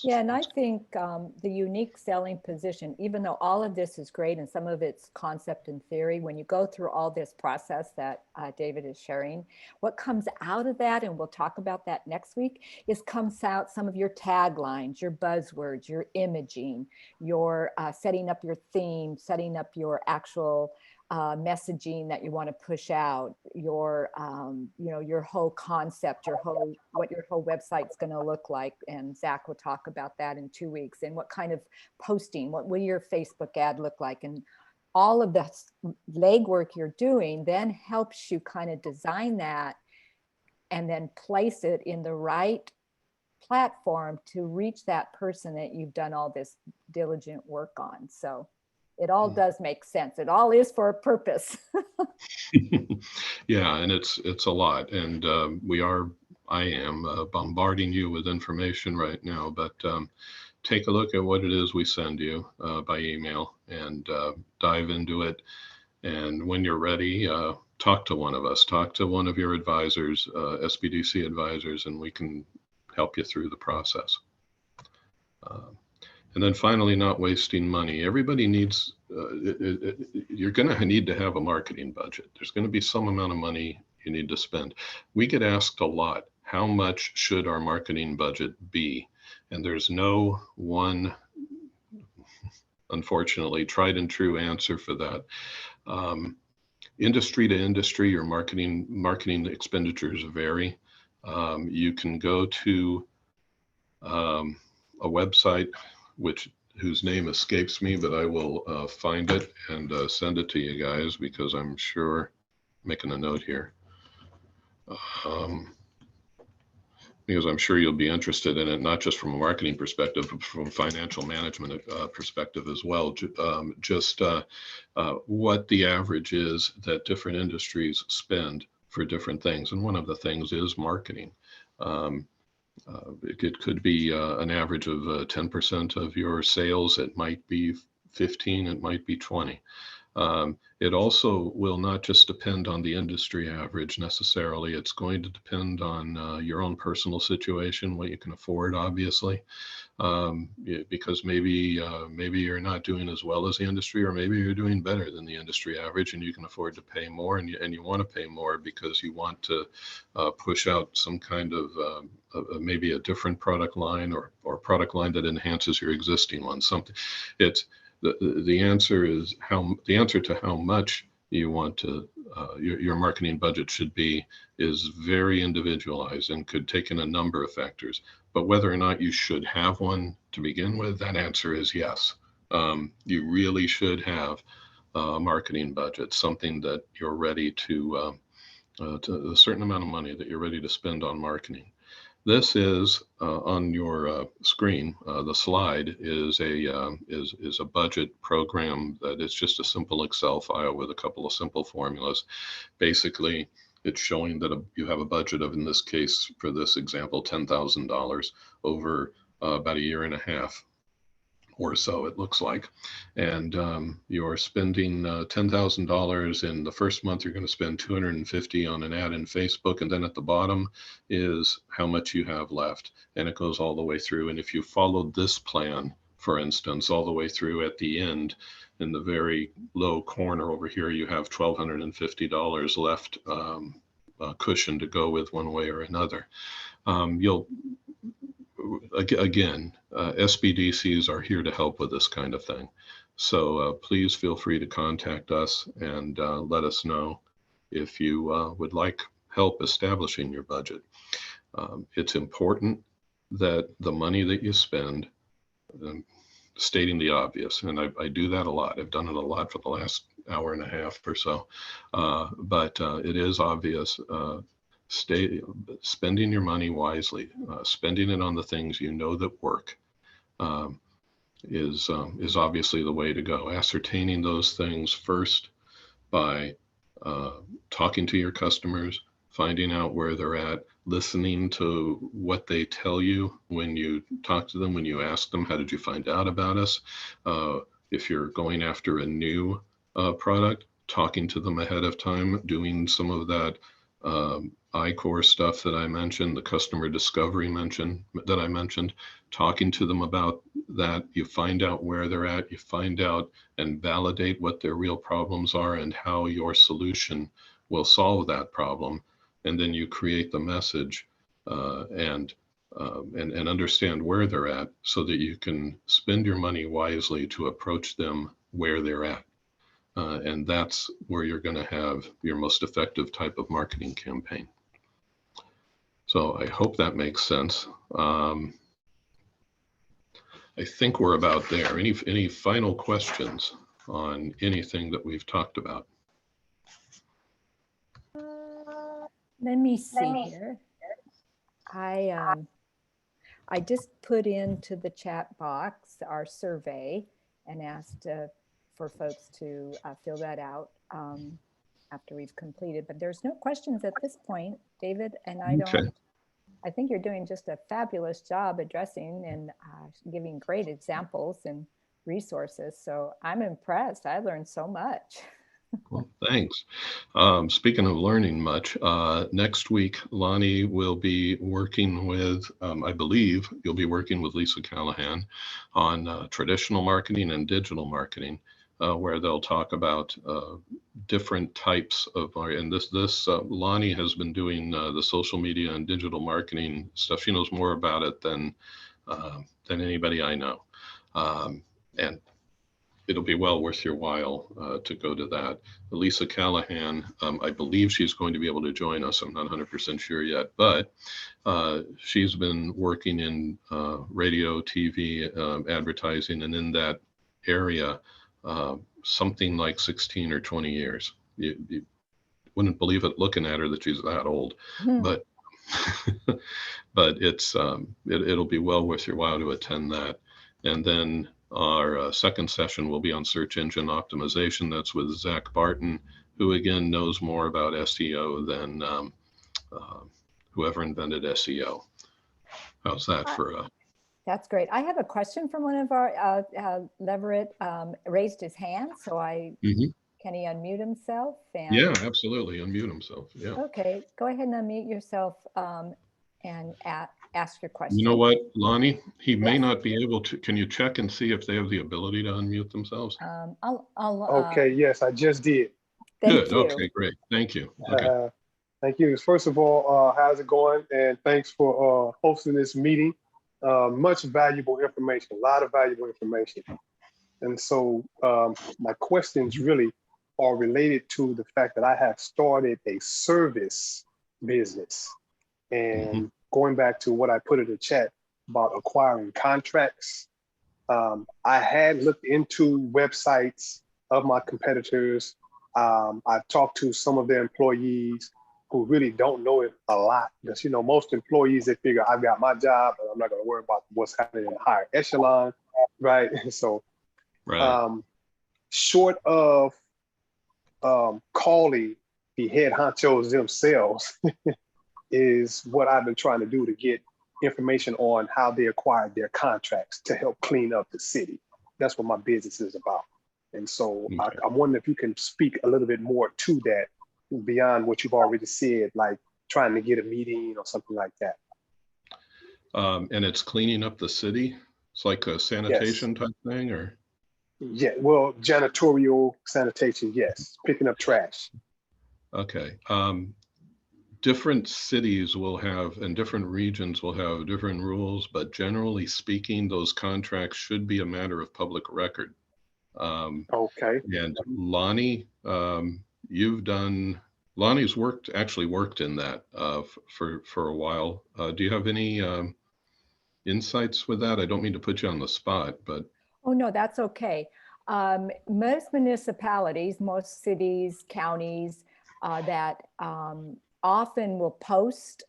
And I think the unique selling position, even though all of this is great and some of it's concept and theory, when you go through all this process that David is sharing, what comes out of that, and we'll talk about that next week, comes out some of your taglines, your buzzwords, your imaging, your setting up your theme, setting up your actual messaging that you want to push out, your your whole concept, what your whole website's going to look like. And Zach will talk about that in 2 weeks. And what kind of posting, what will your Facebook ad look like? And all of the legwork you're doing then helps you kind of design that and then place it in the right platform to reach that person that you've done all this diligent work on. So it all does make sense. It all is for a purpose. Yeah, and it's a lot, and I am bombarding you with information right now, but take a look at what it is we send you by email and dive into it. And when you're ready, talk to one of us, talk to one of your advisors, SBDC advisors, and we can help you through the process. And then finally, not wasting money. Everybody needs, you're going to need to have a marketing budget. There's going to be some amount of money you need to spend. We get asked a lot, how much should our marketing budget be? And there's no one, unfortunately, tried and true answer for that. Industry to industry, your marketing expenditures vary. You can go to a website whose name escapes me, but I will find it and send it to you guys, because I'm sure, making a note here, because I'm sure you'll be interested in it, not just from a marketing perspective, but from a financial management perspective as well. Just what the average is that different industries spend for different things. And one of the things is marketing. It could be an average of 10% of your sales. It might be 15, it might be 20. It also will not just depend on the industry average necessarily. It's going to depend on your own personal situation, what you can afford, obviously, because maybe you're not doing as well as the industry, or maybe you're doing better than the industry average, and you can afford to pay more, and you want to pay more because you want to push out some kind of maybe a different product line or product line that enhances your existing one. Something. The answer to how much you want to your marketing budget should be is very individualized and could take in a number of factors. But whether or not you should have one to begin with, that answer is yes. You really should have a marketing budget, something that you're ready to a certain amount of money that you're ready to spend on marketing. This is on your screen. The slide is a budget program that is just a simple Excel file with a couple of simple formulas. Basically, it's showing that you have a budget of, in this case, for this example, $10,000 over about a year and a half or so, it looks like. And you're spending $10,000 in the first month. You're going to spend $250 on an ad in Facebook. And then at the bottom is how much you have left. And it goes all the way through. And if you followed this plan, for instance, all the way through at the end, in the very low corner over here, you have $1,250 left cushion to go with one way or another. Again, SBDCs are here to help with this kind of thing. So please feel free to contact us and let us know if you would like help establishing your budget. It's important that the money that you spend, stating the obvious, and I do that a lot. I've done it a lot for the last hour and a half or so, but it is obvious. Spending your money wisely, spending it on the things you know that work, is obviously the way to go. Ascertaining those things first by talking to your customers, finding out where they're at, listening to what they tell you when you talk to them, when you ask them, how did you find out about us? If you're going after a new product, talking to them ahead of time, doing some of that I-Core stuff that I mentioned, the customer discovery that I mentioned, talking to them about that. You find out where they're at, you find out and validate what their real problems are and how your solution will solve that problem. And then you create the message and understand where they're at so that you can spend your money wisely to approach them where they're at. And that's where you're going to have your most effective type of marketing campaign. So I hope that makes sense. I think we're about there. Any final questions on anything that we've talked about? Let me see here. I just put into the chat box our survey and asked for folks to fill that out after we've completed, but there's no questions at this point, David, and I think you're doing just a fabulous job addressing and giving great examples and resources. So I'm impressed. I learned so much. Well, thanks. Speaking of learning much, next week, Lonnie will be working with, I believe you'll be working with Lisa Callahan on traditional marketing and digital marketing, where they'll talk about different types of, and this Lonnie has been doing the social media and digital marketing stuff. She knows more about it than anybody I know. And it'll be well worth your while to go to that. Lisa Callahan, I believe she's going to be able to join us. I'm not 100% sure yet, but she's been working in radio, TV, advertising, and in that area, something like 16 or 20 years. You wouldn't believe it looking at her that she's that old, but it's it'll be well worth your while to attend that. And then our second session will be on search engine optimization. That's with Zach Barton, who again knows more about SEO than whoever invented SEO. How's that for That's great. I have a question from one of our, Leverett raised his hand, so can he unmute himself? And, yeah, absolutely, unmute himself, yeah. Okay, go ahead and unmute yourself and ask your question. You know what, Lonnie? He may not be able to. Can you check and see if they have the ability to unmute themselves? Okay, yes, I just did. Good, okay, great, thank you. Okay. Thank you. First of all, how's it going? And thanks for hosting this meeting. Much valuable information, a lot of valuable information. And so my questions really are related to the fact that I have started a service business. And going back to what I put in the chat about acquiring contracts, I had looked into websites of my competitors. I've talked to some of their employees. who really don't know it a lot. Because, most employees, they figure I've got my job and I'm not going to worry about what's happening in the higher echelon, right? So Right. Short of calling the head honchos themselves is what I've been trying to do to get information on how they acquired their contracts to help clean up the city. That's what my business is about. And so Okay. I'm wondering if you can speak a little bit more to that beyond what you've already said, like trying to get a meeting or something like that. And it's cleaning up the city? It's like a sanitation type thing, or? Yeah, well, janitorial sanitation, yes, picking up trash. Okay. Different cities will have, and different regions will have different rules, but generally speaking, those contracts should be a matter of public record. Okay. And Lonnie, Lonnie's actually worked in that for a while. Do you have any insights with that? I don't mean to put you on the spot, but. Oh, no, that's okay. Most municipalities, most cities, counties that often will post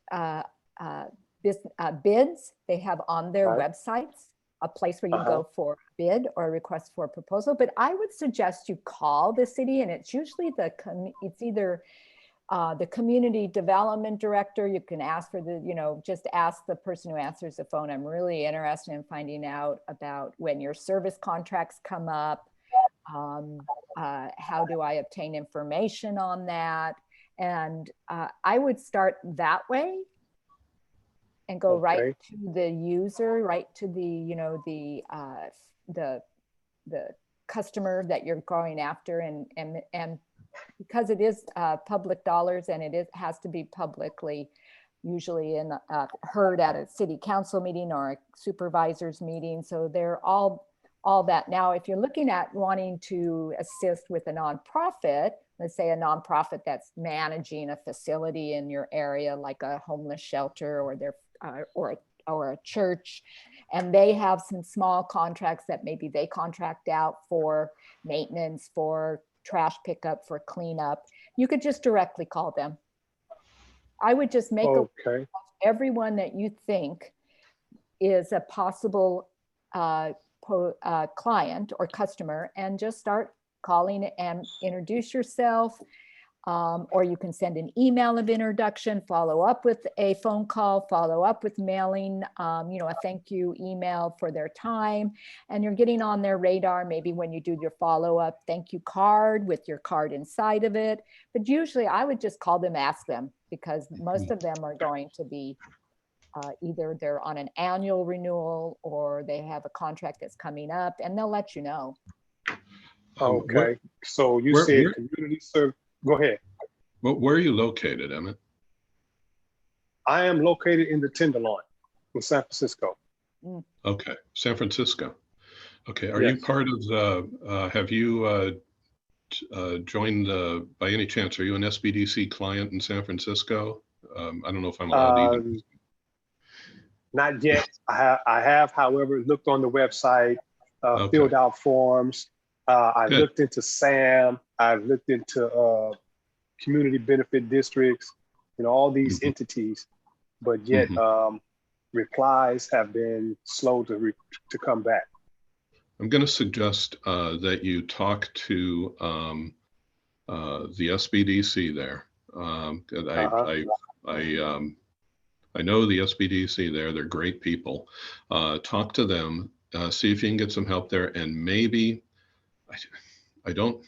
bids. They have on their websites a place where you go for a bid or a request for a proposal. But I would suggest you call the city, and it's usually it's either the community development director. You can ask for just ask the person who answers the phone. I'm really interested in finding out about when your service contracts come up. How do I obtain information on that? And I would start that way and go right to the user, right to the customer that you're going after, and because it is public dollars and it has to be publicly, usually heard at a city council meeting or a supervisor's meeting. So they're all that. Now, if you're looking at wanting to assist with a nonprofit, let's say a nonprofit that's managing a facility in your area, like a homeless shelter or a church, and they have some small contracts that maybe they contract out for maintenance, for trash pickup, for cleanup, you could just directly call them. I would just make everyone that you think is a possible client or customer, and just start calling and introduce yourself. Or you can send an email of introduction, follow up with a phone call, follow up with mailing, a thank you email for their time. And you're getting on their radar, maybe when you do your follow-up thank you card with your card inside of it. But usually I would just call them, ask them, because most of them are going to be either they're on an annual renewal or they have a contract that's coming up, and they'll let you know. Okay. So you said community service. Go ahead. Where are you located, Emmett? I am located in the Tenderloin in San Francisco. Okay, San Francisco. Okay, are you part of the, have you joined by any chance, are you an SBDC client in San Francisco? I don't know if I'm allowed to even. Not yet. I have, however, looked on the website, filled out forms. I looked into SAM. I've looked into community benefit districts, all these entities, but yet replies have been slow to come back. I'm going to suggest that you talk to the SBDC there. I know the SBDC there. They're great people. Talk to them, see if you can get some help there, and maybe, I don't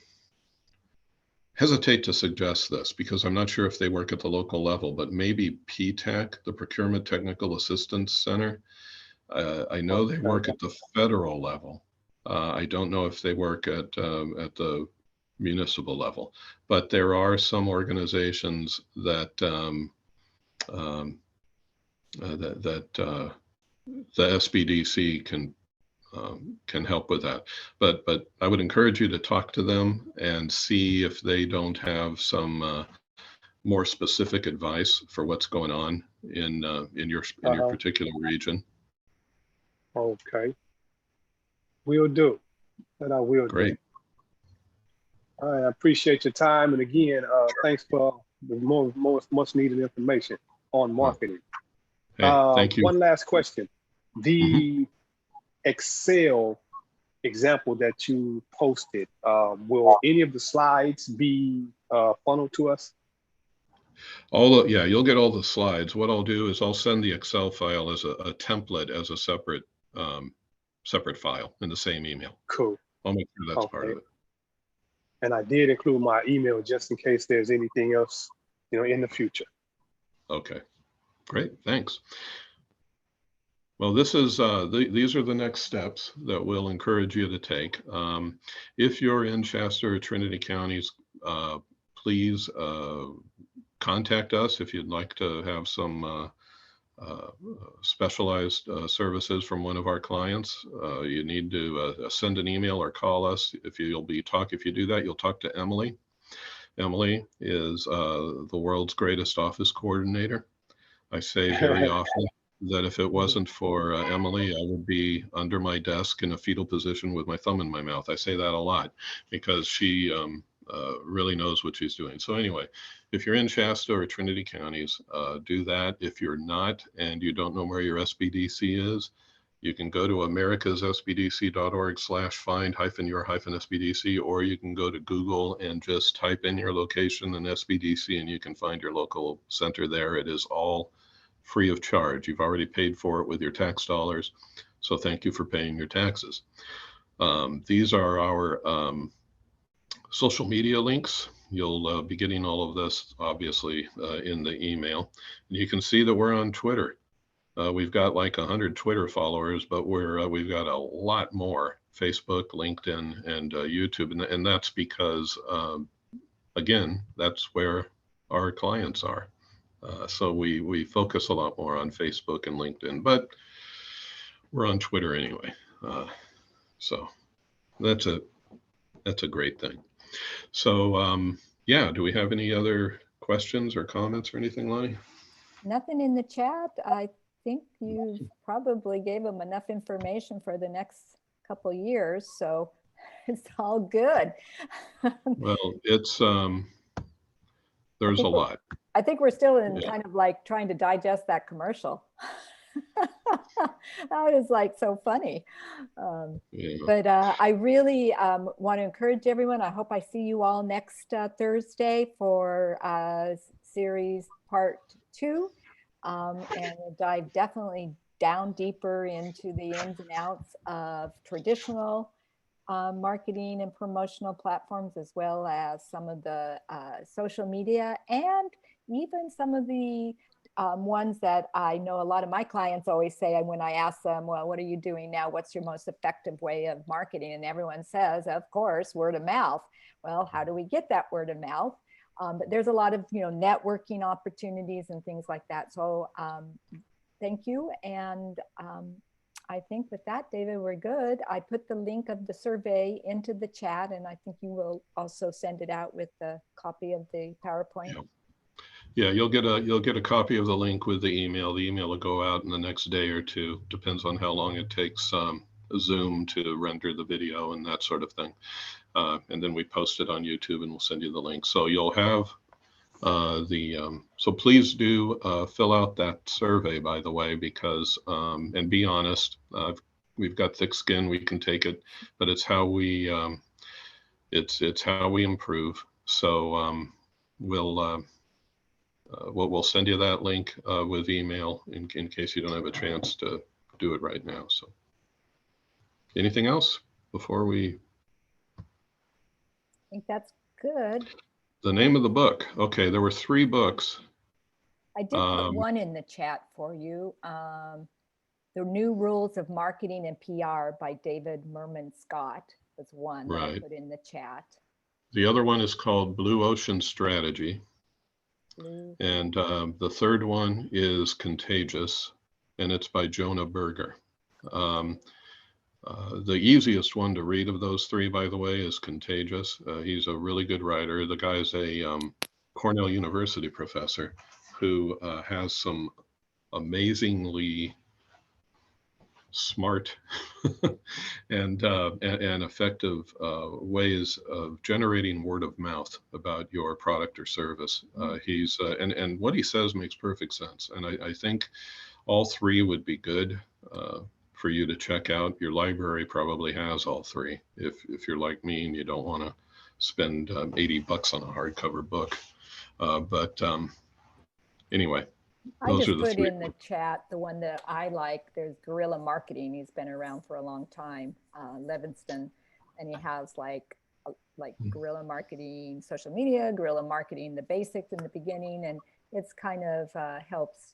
hesitate to suggest this because I'm not sure if they work at the local level, but maybe PTAC, the Procurement Technical Assistance Center. I know they work at the federal level. I don't know if they work at the municipal level, but there are some organizations that the SBDC can help with that. But I would encourage you to talk to them and see if they don't have some more specific advice for what's going on in your particular region. Okay. Will do. And I will do. Great. All right, I appreciate your time. And again, thanks for much needed information on marketing. Hey, thank you. One last question. The Excel example that you posted, will any of the slides be funneled to us? Yeah, you'll get all the slides. What I'll do is I'll send the Excel file as a template, as a separate file in the same email. Cool. I'll make sure that's part of it. And I did include my email just in case there's anything else, in the future. Okay, great, thanks. Well, this is these are the next steps that we'll encourage you to take. If you're in Shasta or Trinity counties, please contact us if you'd like to have some specialized services from one of our clients. You need to send an email or call us. If you do that, you'll talk to Emily. Emily is the world's greatest office coordinator. I say very often that if it wasn't for Emily, I would be under my desk in a fetal position with my thumb in my mouth. I say that a lot because she really knows what she's doing. So anyway, if you're in Shasta or Trinity counties, do that. If you're not and you don't know where your SBDC is, you can go to americassbdc.org/find-your-SBDC, or you can go to Google and just type in your location and SBDC, and you can find your local center there. It is all free of charge. You've already paid for it with your tax dollars, so thank you for paying your taxes. These are our social media links. You'll be getting all of this, obviously, in the email. And you can see that we're on Twitter. We've got like 100 Twitter followers, but we've got a lot more: Facebook, LinkedIn, and YouTube. And that's because, again, that's where our clients are. So we focus a lot more on Facebook and LinkedIn, but we're on Twitter anyway. So that's a great thing. So yeah, do we have any other questions or comments or anything, Lonnie? Nothing in the chat. I think you probably gave them enough information for the next couple of years, so it's all good. Well, it's there's a lot. I think we're still in kind of like trying to digest that commercial. That was like so funny. But I really want to encourage everyone. I hope I see you all next Thursday for series part 2. And we'll dive definitely down deeper into the ins and outs of traditional marketing and promotional platforms, as well as some of the social media, and even some of the ones that I know a lot of my clients always say when I ask them, well, what are you doing now? What's your most effective way of marketing? And everyone says, of course, word of mouth. Well, how do we get that word of mouth? But there's a lot of networking opportunities and things like that. So thank you. And I think with that, David, we're good. I put the link of the survey into the chat, and I think you will also send it out with the copy of the PowerPoint. Yeah, you'll get a copy of the link with the email. The email will go out in the next day or two. Depends on how long it takes Zoom to render the video and that sort of thing. And then we post it on YouTube, and we'll send you the link. So you'll have so please do fill out that survey, by the way, because and be honest. We've got thick skin. We can take it, but it's how we it's how we improve. So we'll send you that link with email in case you don't have a chance to do it right now. So anything else before we? I think that's good. The name of the book. Okay, there were 3 books. I did put one in the chat for you. The New Rules of Marketing and PR by David Merman Scott was one that I put in the chat. The other one is called Blue Ocean Strategy. And the third one is Contagious, and it's by Jonah Berger. The easiest one to read of those 3, by the way, is Contagious. He's a really good writer. The guy's a Cornell University professor who has some amazingly smart and effective ways of generating word of mouth about your product or service. He's and what he says makes perfect sense. And I think all three would be good for you to check out. Your library probably has all three. If you're like me and you don't want to spend $80 on a hardcover book, but anyway. I Those just are the put three. in the chat the one that I like. There's Guerrilla Marketing. He's been around for a long time, Levinston, and he has like guerrilla marketing, social media, guerrilla marketing, the basics in the beginning, and it's kind of helps.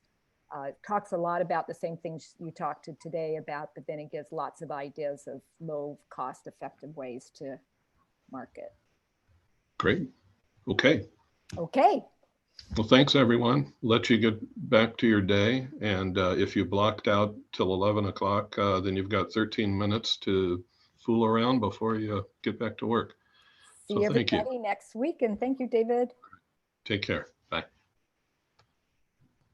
Talks a lot about the same things you talked to today about, but then it gives lots of ideas of low cost effective ways to market. Great. Okay. Okay. Well, thanks everyone. Let you get back to your day. And if you blocked out till 11 o'clock, then you've got 13 minutes to fool around before you get back to work. See So thank you. everybody next week. And thank you, David. Take care.